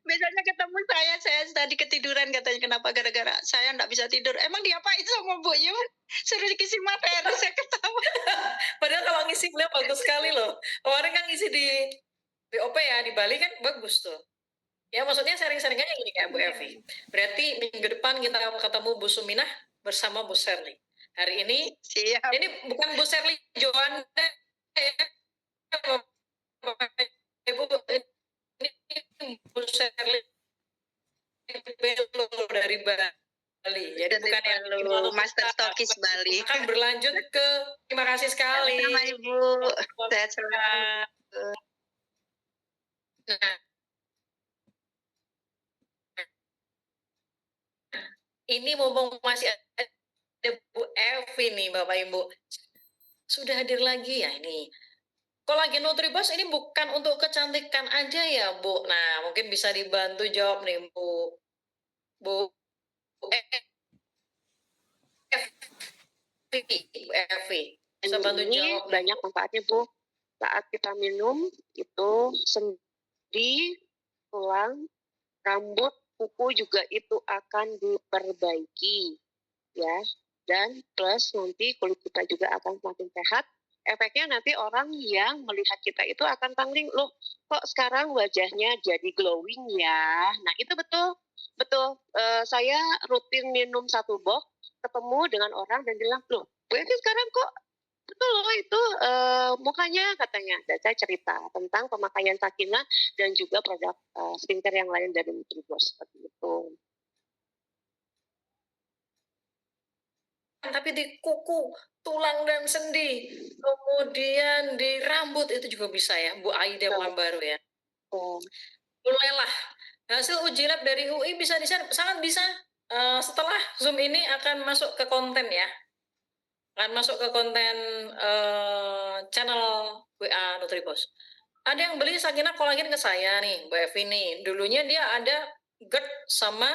Biasanya ketemu saya tadi ketiduran katanya, kenapa gara-gara saya nggak bisa tidur. Emang diapain sama Bu Im? Suruh ngisi materi, saya ketawa. Padahal kalau ngisi beliau bagus sekali loh. Kemarin kan ngisi di BOP ya, di Bali kan bagus tuh. Ya maksudnya sharing-sharing aja gini kayak Bu Evi. Berarti minggu depan kita ketemu Bu Suminah bersama Bu Sherly. Hari ini, Siap. ini bukan Bu Sherly Joanda ya, Ibu, ini Bu Sherly Belo dari Bali. Jadi bukan yang Belo, Master Stokis Bali. akan berlanjut ke terima kasih sekali. Sama Ibu. Sehat selalu. Nah, ini mumpung masih ada Bu Evi nih, Bapak Ibu. Sudah hadir lagi ya ini. Kolagen Nutribos ini bukan untuk kecantikan aja ya, Bu. Nah, mungkin bisa dibantu jawab nih, Bu. Bu Evi. Bisa bantu Ini jawab nih, banyak Bu. manfaatnya, Bu. Saat kita minum itu sendi, tulang, rambut, kuku juga itu akan diperbaiki, ya. Dan plus nanti kulit kita juga akan semakin sehat. Efeknya nanti orang yang melihat kita itu akan tangling, loh kok sekarang wajahnya jadi glowing ya. Nah itu betul, betul. Saya rutin minum 1 box, ketemu dengan orang dan bilang, loh Bu Evi sekarang kok betul loh itu mukanya katanya. Dan saya cerita tentang pemakaian Sakina dan juga produk skincare yang lain dari Nutribos seperti itu. Tapi di kuku, tulang dan sendi, kemudian di rambut itu juga bisa ya, Bu Aida baru ya. Bolehlah. Hasil uji lab dari UI bisa sangat bisa. Setelah Zoom ini akan masuk ke konten ya. Akan masuk ke konten channel WA Nutribos. Ada yang beli Sakina kolagen ke saya nih, Bu Evi nih. Dulunya dia ada GERD sama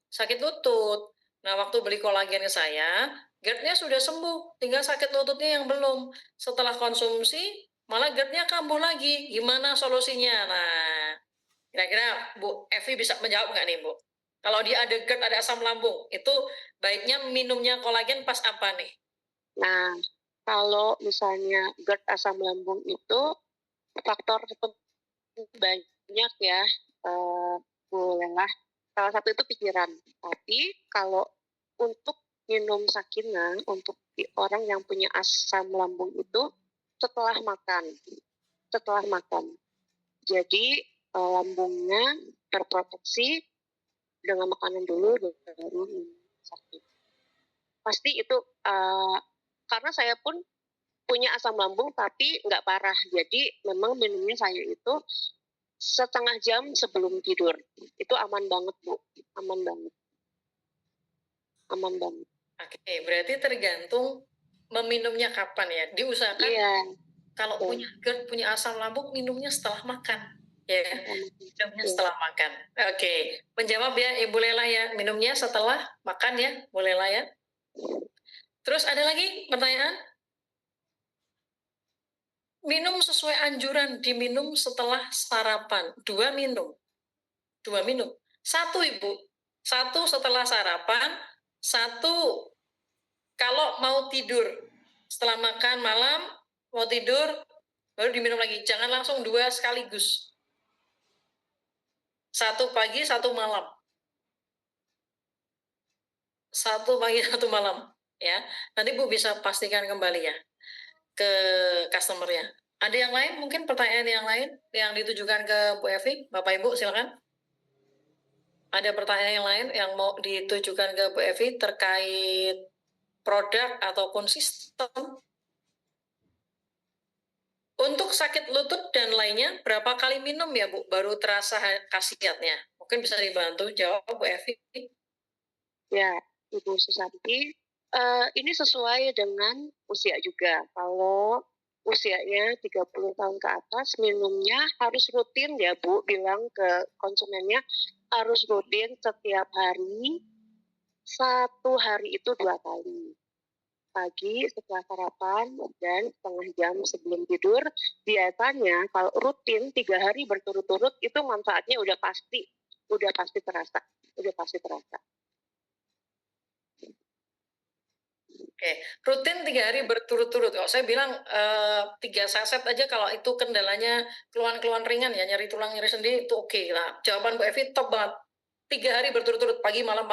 sakit lutut. Nah, waktu beli kolagen ke saya, GERD-nya sudah sembuh, tinggal sakit lututnya yang belum. Setelah konsumsi, malah GERD-nya kambuh lagi. Gimana solusinya? Nah, kira-kira Bu Evi bisa menjawab nggak nih, Bu? Kalau dia ada GERD, ada asam lambung, itu baiknya minumnya kolagen pas apa nih? Nah, kalau misalnya GERD asam lambung itu faktor banyak ya, Bu Lela. Salah satu itu pikiran. Tapi kalau untuk minum Sakina untuk orang yang punya asam lambung itu setelah makan. Setelah makan. Jadi lambungnya terproteksi dengan makanan dulu baru minum Sakina. Pasti itu karena saya pun punya asam lambung tapi nggak parah. Jadi memang minumnya saya itu setengah jam sebelum tidur. Itu aman banget, Bu. Aman banget. Aman banget. Oke, berarti tergantung meminumnya kapan ya. Diusahakan kalau punya GERD, punya asam lambung, minumnya setelah makan. Ya, minumnya setelah makan. Oke, menjawab ya Ibu Lela ya, minumnya setelah makan ya, Bu Lela ya. Terus ada lagi pertanyaan? Minum sesuai anjuran, diminum setelah sarapan. 2 minum. 2 minum. 1 Ibu. 1 setelah sarapan, 1 kalau mau tidur. Setelah makan malam, mau tidur, baru diminum lagi. Jangan langsung 2 sekaligus. 1 pagi, 1 malam. 1 pagi, 1 malam. Ya, nanti Bu bisa pastikan kembali ya ke customer-nya. Ada yang lain mungkin pertanyaan yang lain yang ditujukan ke Bu Evi? Bapak Ibu silakan. Ada pertanyaan yang lain yang mau ditujukan ke Bu Evi terkait produk ataupun sistem? Untuk sakit lutut dan lainnya, berapa kali minum ya Bu baru terasa khasiatnya? Mungkin bisa dibantu jawab Bu Evi. Ya, Ibu Susanti, ini sesuai dengan usia juga. Kalau usianya 30 tahun ke atas, minumnya harus rutin ya Bu, bilang ke konsumennya, harus rutin setiap hari, 1 hari itu 2 kali. Pagi setelah sarapan dan setengah jam sebelum tidur. Biasanya kalau rutin 3 hari berturut-turut itu manfaatnya udah pasti terasa, udah pasti terasa. Oke, rutin 3 hari berturut-turut. Kalau saya bilang 3 saset aja kalau itu kendalanya keluhan-keluhan ringan ya, nyeri tulang, nyeri sendi itu oke lah. Jawaban Bu Evi top banget. 3 hari berturut-turut, pagi malam.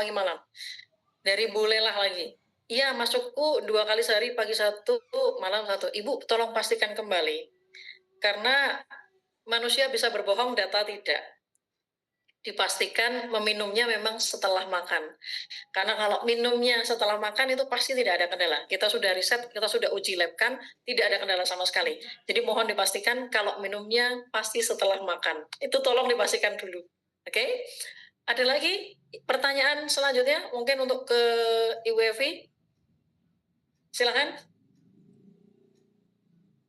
Dari Bu Lelah lagi. Iya, masukku 2 kali sehari, pagi 1, malam 1. Ibu tolong pastikan kembali. Karena manusia bisa berbohong, data tidak. Dipastikan meminumnya memang setelah makan. Karena kalau minumnya setelah makan itu pasti tidak ada kendala. Kita sudah riset, kita sudah uji labkan, tidak ada kendala sama sekali. Jadi mohon dipastikan kalau minumnya pasti setelah makan. Itu tolong dipastikan dulu. Oke? Ada lagi pertanyaan selanjutnya mungkin untuk ke Ibu Evi? Silakan.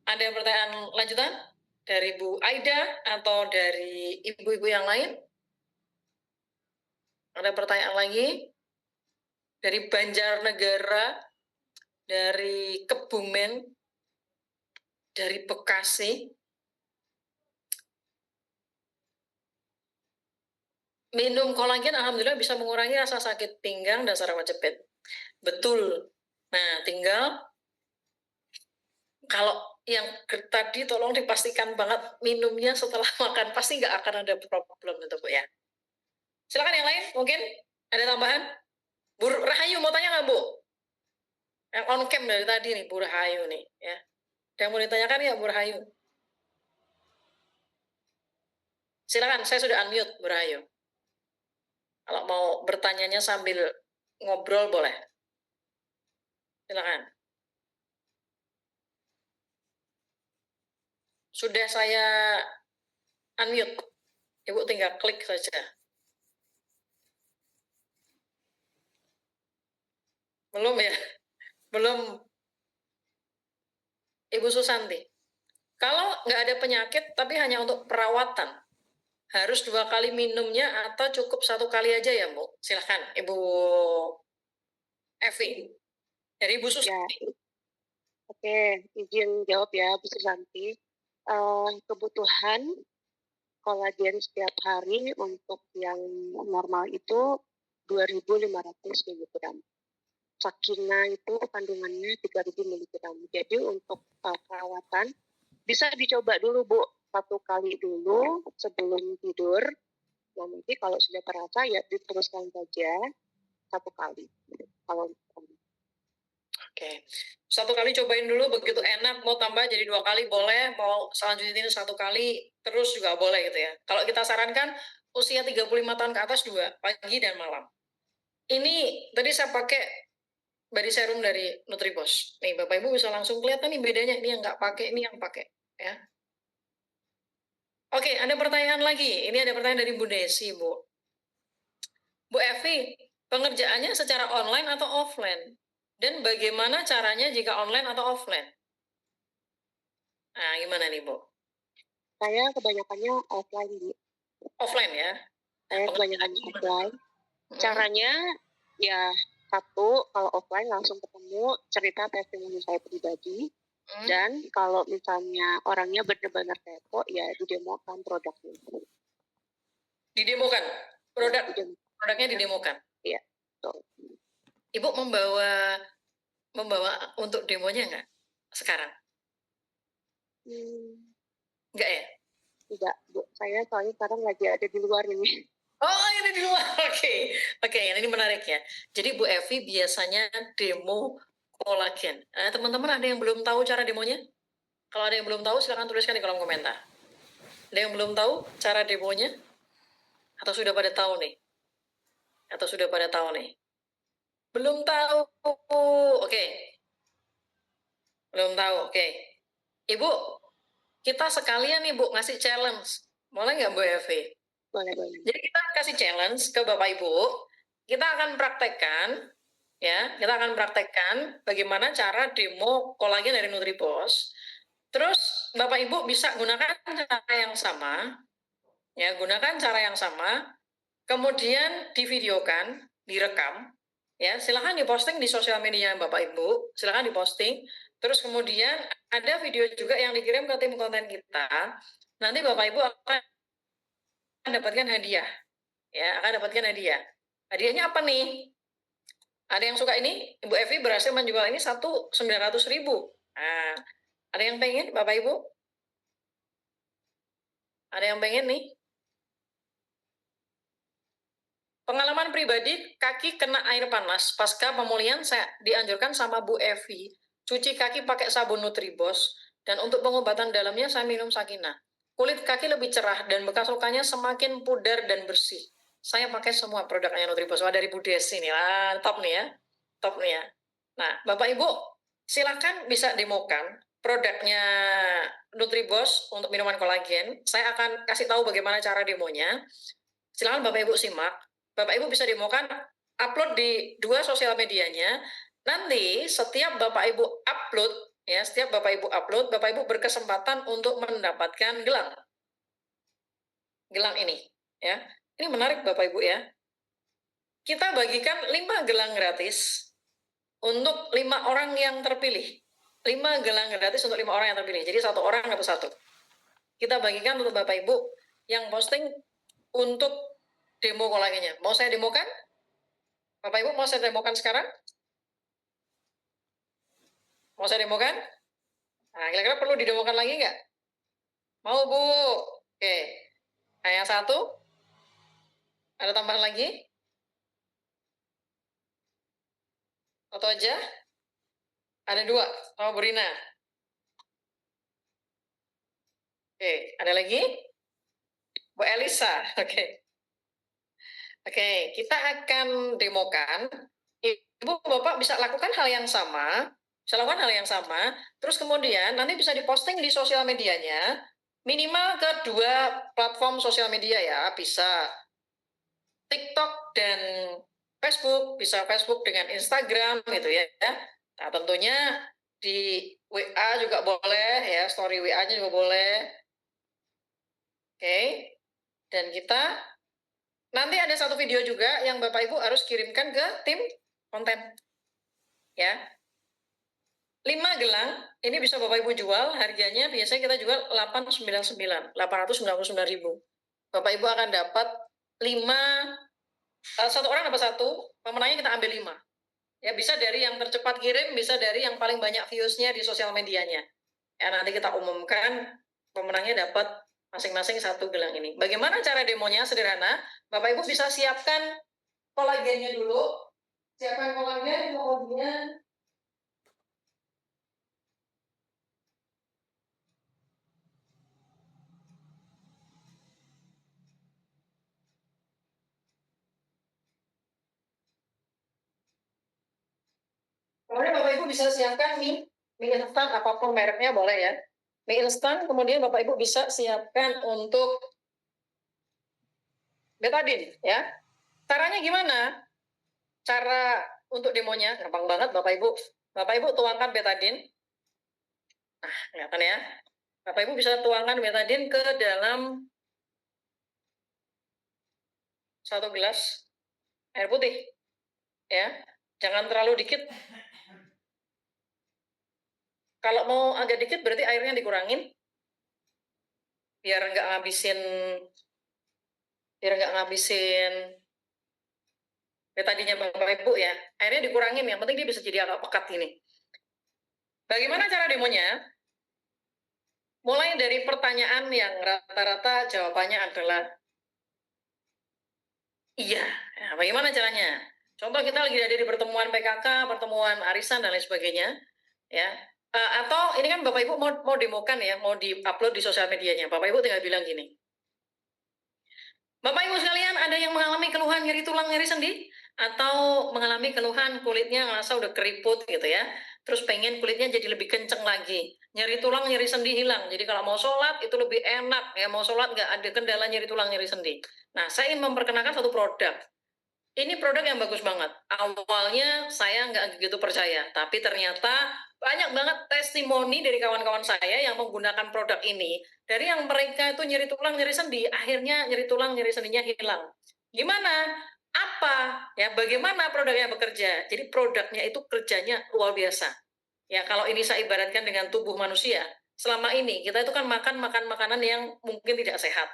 Ada pertanyaan lanjutan dari Bu Aida atau dari ibu-ibu yang lain? Ada pertanyaan lagi? Dari Banjarnegara, dari Kebumen, dari Bekasi. Minum kolagen alhamdulillah bisa mengurangi rasa sakit pinggang dan saraf jepit. Betul. Nah, tinggal kalau yang tadi tolong dipastikan banget minumnya setelah makan, pasti nggak akan ada problem itu Bu ya. Silakan yang lain, mungkin ada tambahan? Bu Rahayu mau tanya nggak Bu? Yang on cam dari tadi nih Bu Rahayu nih ya. Ada yang mau ditanyakan ya Bu Rahayu? Silakan, saya sudah unmute Bu Rahayu. Kalau mau bertanyanya sambil ngobrol boleh. Silakan. Sudah saya unmute. Ibu tinggal klik saja. Belum ya? Belum. Ibu Susanti. Kalau nggak ada penyakit tapi hanya untuk perawatan, harus 2 kali minumnya atau cukup 1 kali aja ya, Bu? Silahkan, Ibu Evi. Dari Ibu Susanti. Ya, oke, izin jawab ya Bu Susanti. Kebutuhan kolagen setiap hari untuk yang normal itu 2.500 mg. Sakina itu kandungannya 3.000 mg. Jadi untuk perawatan bisa dicoba dulu Bu, 1 kali dulu sebelum tidur. Nah nanti kalau sudah terasa ya diteruskan saja 1 kali. Kalau Oke. 1 kali cobain dulu, begitu enak, mau tambah jadi 2 kali boleh, mau selanjutnya ini 1 kali, terus juga boleh gitu ya. Kalau kita sarankan usia 35 tahun ke atas 2, pagi dan malam. Ini tadi saya pakai body serum dari Nutribos. Nih Bapak Ibu bisa langsung kelihatan nih bedanya, ini yang nggak pakai, ini yang pakai ya. Oke, ada pertanyaan lagi. Ini ada pertanyaan dari Bu Desi, Bu. Bu Evi, pengerjaannya secara online atau offline? Dan bagaimana caranya jika online atau offline? Nah, gimana nih, Bu? saya kebanyakannya offline Bu. Offline ya? Saya kebanyakan offline. Caranya ya 1, kalau offline langsung ketemu, cerita testimoni saya pribadi. Dan kalau misalnya orangnya benar-benar kepo, ya didemokan produknya. Didemokan? Produknya didemokan? Iya, betul. Ibu membawa untuk demonya nggak sekarang? Enggak ya? Tidak, Bu. Saya soalnya sekarang lagi ada di luar ini. Oh, ini di luar. Oke, ini menarik ya. Jadi Bu Evi biasanya demo kolagen. Teman-teman ada yang belum tahu cara demonya? Kalau ada yang belum tahu, silahkan tuliskan di kolom komentar. Ada yang belum tahu cara demonya? Atau sudah pada tahu nih? Belum tahu. Oke. Belum tahu. Oke. Ibu, kita sekalian nih Bu ngasih challenge. Boleh nggak Bu Evi? Boleh. Jadi kita kasih challenge ke Bapak Ibu. kita akan praktekkan, ya, kita akan praktekkan bagaimana cara demo kolagen dari Nutribos. Terus Bapak Ibu bisa gunakan cara yang sama, ya, gunakan cara yang sama, kemudian divideokan, direkam, ya, silakan diposting di sosial media Bapak Ibu, silakan diposting. Terus kemudian ada video juga yang dikirim ke tim konten kita. Nanti Bapak Ibu akan dapatkan hadiah, ya, akan dapatkan hadiah. Hadiahnya apa nih? Ada yang suka ini? Ibu Evi berhasil menjual ini 1.900.000. Nah, ada yang pengen Bapak Ibu? Ada yang pengen nih? Pengalaman pribadi, kaki kena air panas. Pasca pemulihan saya dianjurkan sama Bu Evi, cuci kaki pakai sabun Nutribos, dan untuk pengobatan dalamnya saya minum Sakinah. Kulit kaki lebih cerah dan bekas lukanya semakin pudar dan bersih. Saya pakai semua produknya Nutribos. Wah, dari Bu Desi nih, top nih ya. Top nih ya. Nah, Bapak Ibu, silakan bisa demokan produknya Nutribos untuk minuman kolagen. Saya akan kasih tahu bagaimana cara demonya. Silakan Bapak Ibu simak. Bapak Ibu bisa demokan, upload di 2 sosial medianya. Nanti setiap Bapak Ibu upload, ya, setiap Bapak Ibu upload, Bapak Ibu berkesempatan untuk mendapatkan gelang. Gelang ini, ya. Ini menarik Bapak Ibu ya. Kita bagikan 5 gelang gratis untuk 5 orang yang terpilih. 5 gelang gratis untuk 5 orang yang terpilih. Jadi 1 orang dapat 1. Kita bagikan untuk Bapak Ibu yang posting untuk demo kolagennya. Mau saya demokan? Bapak Ibu mau saya demokan sekarang? Mau saya demokan? Nah, kira-kira perlu didemokan lagi nggak? Mau Bu? Oke. Nah, yang satu? Ada tambahan lagi? Atau aja? Ada 2. Sama Bu Rina. Oke, ada lagi? Bu Elisa. Oke. Oke, kita akan demokan. Ibu, Bapak bisa lakukan hal yang sama. Bisa lakukan hal yang sama. Terus kemudian nanti bisa diposting di sosial medianya. Minimal ke 2 platform sosial media ya. Bisa TikTok dan Facebook. Bisa Facebook dengan Instagram gitu ya. Nah, tentunya di WA juga boleh ya. Story WA-nya juga boleh. Oke. Dan kita nanti ada satu video juga yang Bapak Ibu harus kirimkan ke tim konten. Ya. 5 gelang, ini bisa Bapak Ibu jual, harganya biasanya kita jual 899.000. Bapak Ibu akan dapat 5, 1 orang dapat 1, pemenangnya kita ambil 5. Ya, bisa dari yang tercepat kirim, bisa dari yang paling banyak views-nya di sosial medianya. Ya, nanti kita umumkan pemenangnya dapat masing-masing 1 gelang ini. Bagaimana cara demonya? Sederhana. Bapak Ibu bisa siapkan kolagennya dulu. Siapkan kolagen, kemudian Bapak Ibu bisa siapkan mie instan apapun mereknya boleh ya. Mie instan, kemudian Bapak Ibu bisa siapkan untuk betadine ya. Caranya gimana? Cara untuk demonya gampang banget Bapak Ibu. Bapak Ibu tuangkan betadine. Nah, kelihatan ya. Bapak Ibu bisa tuangkan betadine ke dalam 1 gelas air putih. Ya. Jangan terlalu dikit. Kalau mau agak dikit berarti airnya dikurangin. Biar nggak ngabisin betadine Bapak Ibu ya. Airnya dikurangin, yang penting dia bisa jadi agak pekat ini. Bagaimana cara demonya? Mulai dari pertanyaan yang rata-rata jawabannya adalah iya. Nah, bagaimana caranya? Coba kita lagi ada di pertemuan PKK, pertemuan arisan dan lain sebagainya, ya. Atau ini kan Bapak Ibu mau demokan ya, mau di-upload di sosial medianya. Bapak Ibu tinggal bilang gini. Bapak Ibu sekalian, ada yang mengalami keluhan nyeri tulang, nyeri sendi? Atau mengalami keluhan kulitnya ngerasa udah keriput gitu ya. Terus pengen kulitnya jadi lebih kenceng lagi. Nyeri tulang, nyeri sendi hilang. Jadi kalau mau sholat itu lebih enak ya. Mau sholat nggak ada kendala nyeri tulang, nyeri sendi. Nah, saya ingin memperkenalkan satu produk. Ini produk yang bagus banget. Awalnya saya nggak begitu percaya, tapi ternyata banyak banget testimoni dari kawan-kawan saya yang menggunakan produk ini. Dari yang mereka itu nyeri tulang, nyeri sendi, akhirnya nyeri tulang, nyeri sendinya hilang. Gimana? Apa? Ya, bagaimana produknya bekerja? Jadi produknya itu kerjanya luar biasa. Ya, kalau ini saya ibaratkan dengan tubuh manusia, selama ini kita itu kan makan makanan yang mungkin tidak sehat.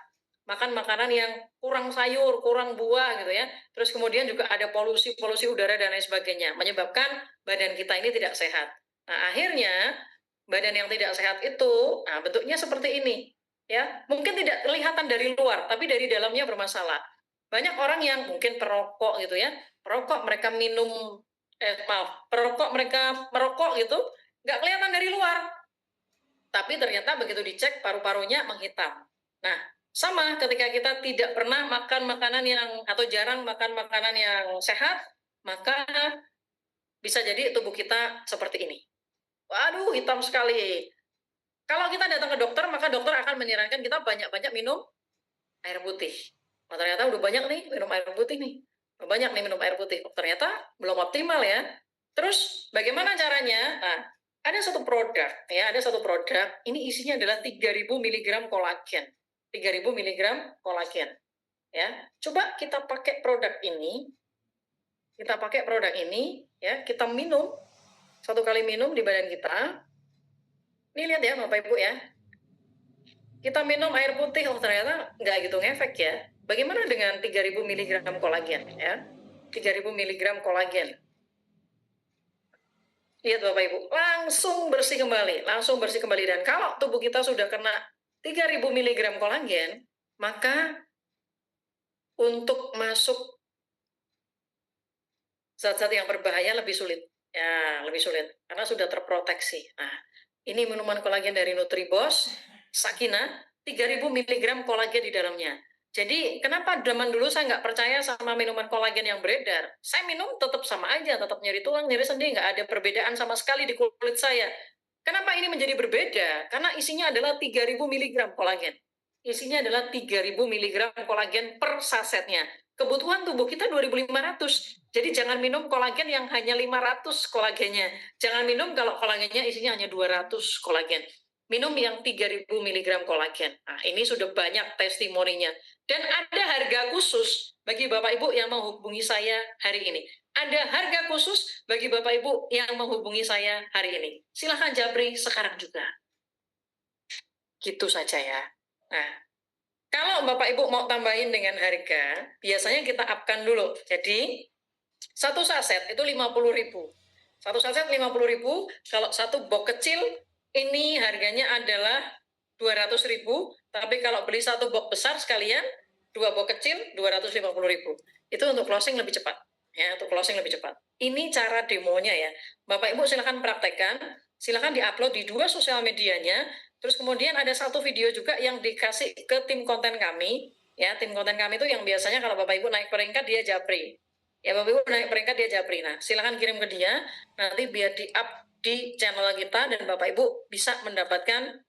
Makan makanan yang kurang sayur, kurang buah gitu ya. Terus kemudian juga ada polusi udara dan lain sebagainya, menyebabkan badan kita ini tidak sehat. Nah, akhirnya badan yang tidak sehat itu, nah bentuknya seperti ini. Ya, mungkin tidak kelihatan dari luar, tapi dari dalamnya bermasalah. Banyak orang yang mungkin perokok gitu ya, perokok mereka minum perokok mereka merokok gitu, nggak kelihatan dari luar, tapi ternyata begitu dicek paru-parunya menghitam. Nah, sama ketika kita tidak pernah makan makanan yang atau jarang makan makanan yang sehat, maka bisa jadi tubuh kita seperti ini. Waduh, hitam sekali. Kalau kita datang ke dokter, maka dokter akan menyarankan kita banyak-banyak minum air putih. Oh, ternyata udah banyak nih minum air putih nih. Udah banyak nih minum air putih. Oh, ternyata belum optimal ya. Terus bagaimana caranya? Nah, ada satu produk ya, ada satu produk. Ini isinya adalah 3000 mg kolagen. 3000 mg kolagen. Ya, coba kita pakai produk ini. Kita pakai produk ini ya, kita minum satu kali minum di badan kita. Ini lihat ya Bapak Ibu ya. Kita minum air putih, oh ternyata nggak gitu ngefek ya. Bagaimana dengan 3000 mg kolagen ya? 3000 mg kolagen. Lihat Bapak Ibu, langsung bersih kembali, langsung bersih kembali. Dan kalau tubuh kita sudah kena 3000 mg kolagen, maka untuk masuk zat-zat yang berbahaya lebih sulit. Ya, lebih sulit karena sudah terproteksi. Nah, ini minuman kolagen dari Nutribos, Sakina, 3000 mg kolagen di dalamnya. Jadi, kenapa zaman dulu saya nggak percaya sama minuman kolagen yang beredar? Saya minum tetap sama aja, tetap nyeri tulang, nyeri sendi, nggak ada perbedaan sama sekali di kulit saya. Kenapa ini menjadi berbeda? Karena isinya adalah 3000 mg kolagen. Isinya adalah 3000 mg kolagen per sasetnya. Kebutuhan tubuh kita 2500. Jadi jangan minum kolagen yang hanya 500 kolagennya. Jangan minum kalau kolagennya isinya hanya 200 kolagen. Minum yang 3000 mg kolagen. Nah, ini sudah banyak testimoninya. Dan ada harga khusus bagi Bapak Ibu yang menghubungi saya hari ini. Ada harga khusus bagi Bapak Ibu yang menghubungi saya hari ini. Silahkan japri sekarang juga. Gitu saja ya. Nah, kalau Bapak Ibu mau tambahin dengan harga, biasanya kita upkan dulu. Jadi, satu saset itu 50.000. Satu saset 50.000, kalau satu box kecil ini harganya adalah 200.000, tapi kalau beli satu box besar sekalian, dua box kecil 250.000. Itu untuk closing lebih cepat. Ya, untuk closing lebih cepat. Ini cara demonya ya. Bapak Ibu silakan praktekkan, silakan diupload di dua sosial medianya. Terus kemudian ada satu video juga yang dikasih ke tim konten kami. Ya, tim konten kami itu yang biasanya kalau Bapak Ibu naik peringkat dia japri. Ya, Bapak Ibu naik peringkat dia japri. Nah, silakan kirim ke dia, nanti biar di-up di channel kita dan Bapak Ibu bisa mendapatkan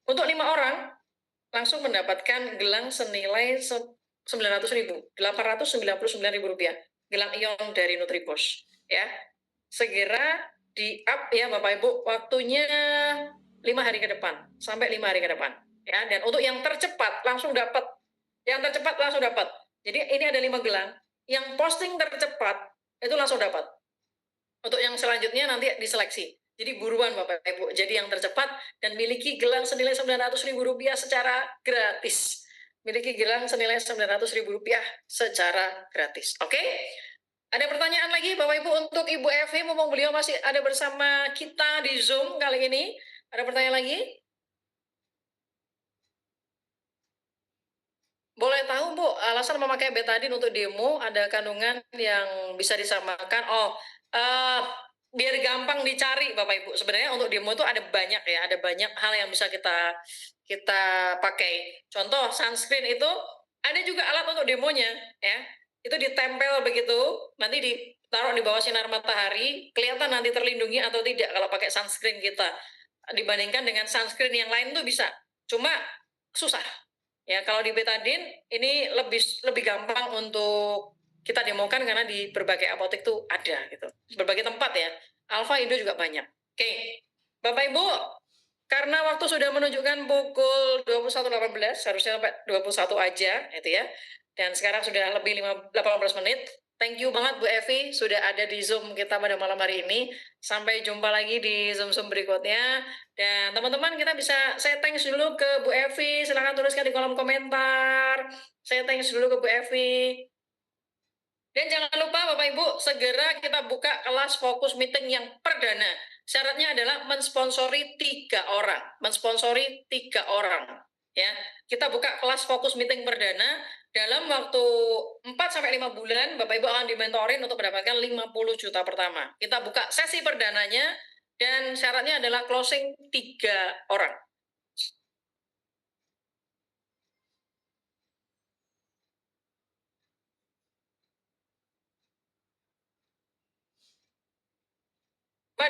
untuk 5 orang langsung mendapatkan gelang senilai 900.000, 899.000 rupiah. Gelang ion dari Nutribos. Ya, segera di-up ya Bapak Ibu, waktunya 5 hari ke depan, sampai 5 hari ke depan. Ya, dan untuk yang tercepat langsung dapat. Yang tercepat langsung dapat. Jadi ini ada 5 gelang. Yang posting tercepat itu langsung dapat. Untuk yang selanjutnya nanti diseleksi. Jadi buruan Bapak Ibu. Jadi yang tercepat dan miliki gelang senilai 900.000 rupiah secara gratis. Miliki gelang senilai 900.000 rupiah secara gratis. Oke? Ada pertanyaan lagi Bapak Ibu untuk Ibu Evi, mumpung beliau masih ada bersama kita di Zoom kali ini. Ada pertanyaan lagi? Boleh tahu Bu, alasan memakai betadine untuk demo ada kandungan yang bisa disamakan? Oh, biar gampang dicari Bapak Ibu. Sebenarnya untuk demo itu ada banyak ya, ada banyak hal yang bisa kita pakai. Contoh sunscreen itu ada juga alat untuk demonya ya. Itu ditempel begitu, nanti ditaruh di bawah sinar matahari, kelihatan nanti terlindungi atau tidak kalau pakai sunscreen kita. Dibandingkan dengan sunscreen yang lain tuh bisa. Cuma susah. Ya, kalau di betadine ini lebih gampang untuk kita demokan karena di berbagai apotek tuh ada gitu. Berbagai tempat ya. Alfa Indo juga banyak. Oke. Bapak Ibu, karena waktu sudah menunjukkan pukul 21.18, harusnya sampai 21 aja itu ya. Dan sekarang sudah lebih 18 menit. Thank you banget Bu Evi sudah ada di Zoom kita pada malam hari ini. Sampai jumpa lagi di Zoom-Zoom berikutnya. Dan teman-teman kita bisa, saya thanks dulu ke Bu Evi, silahkan tuliskan di kolom komentar. Saya thanks dulu ke Bu Evi. Dan jangan lupa Bapak Ibu, segera kita buka kelas fokus meeting yang perdana. Syaratnya adalah mensponsori 3 orang. Mensponsori 3 orang. Ya, kita buka kelas fokus meeting perdana dalam waktu 4-5 bulan Bapak Ibu akan dimentorin untuk mendapatkan 50 juta pertama. Kita buka sesi perdananya dan syaratnya adalah closing 3 orang.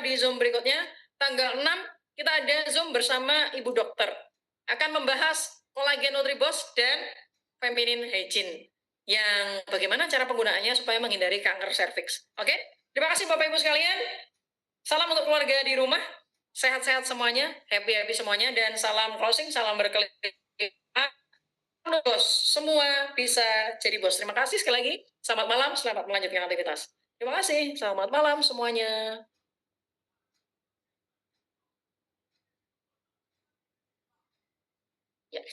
Di Zoom berikutnya, tanggal 6, kita ada Zoom bersama Ibu Dokter. Akan membahas kolagen Nutribos dan feminine hygiene. Yang bagaimana cara penggunaannya supaya menghindari kanker serviks. Oke? Terima kasih Bapak Ibu sekalian. Salam untuk keluarga di rumah. Sehat-sehat semuanya, happy-happy semuanya, dan salam closing, salam berkelima. Bos, semua bisa jadi bos. Terima kasih sekali lagi. Selamat malam, selamat melanjutkan aktivitas. Terima kasih, selamat malam semuanya. Ya.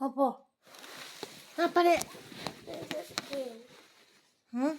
Apa? Apa, Dek? Hmm?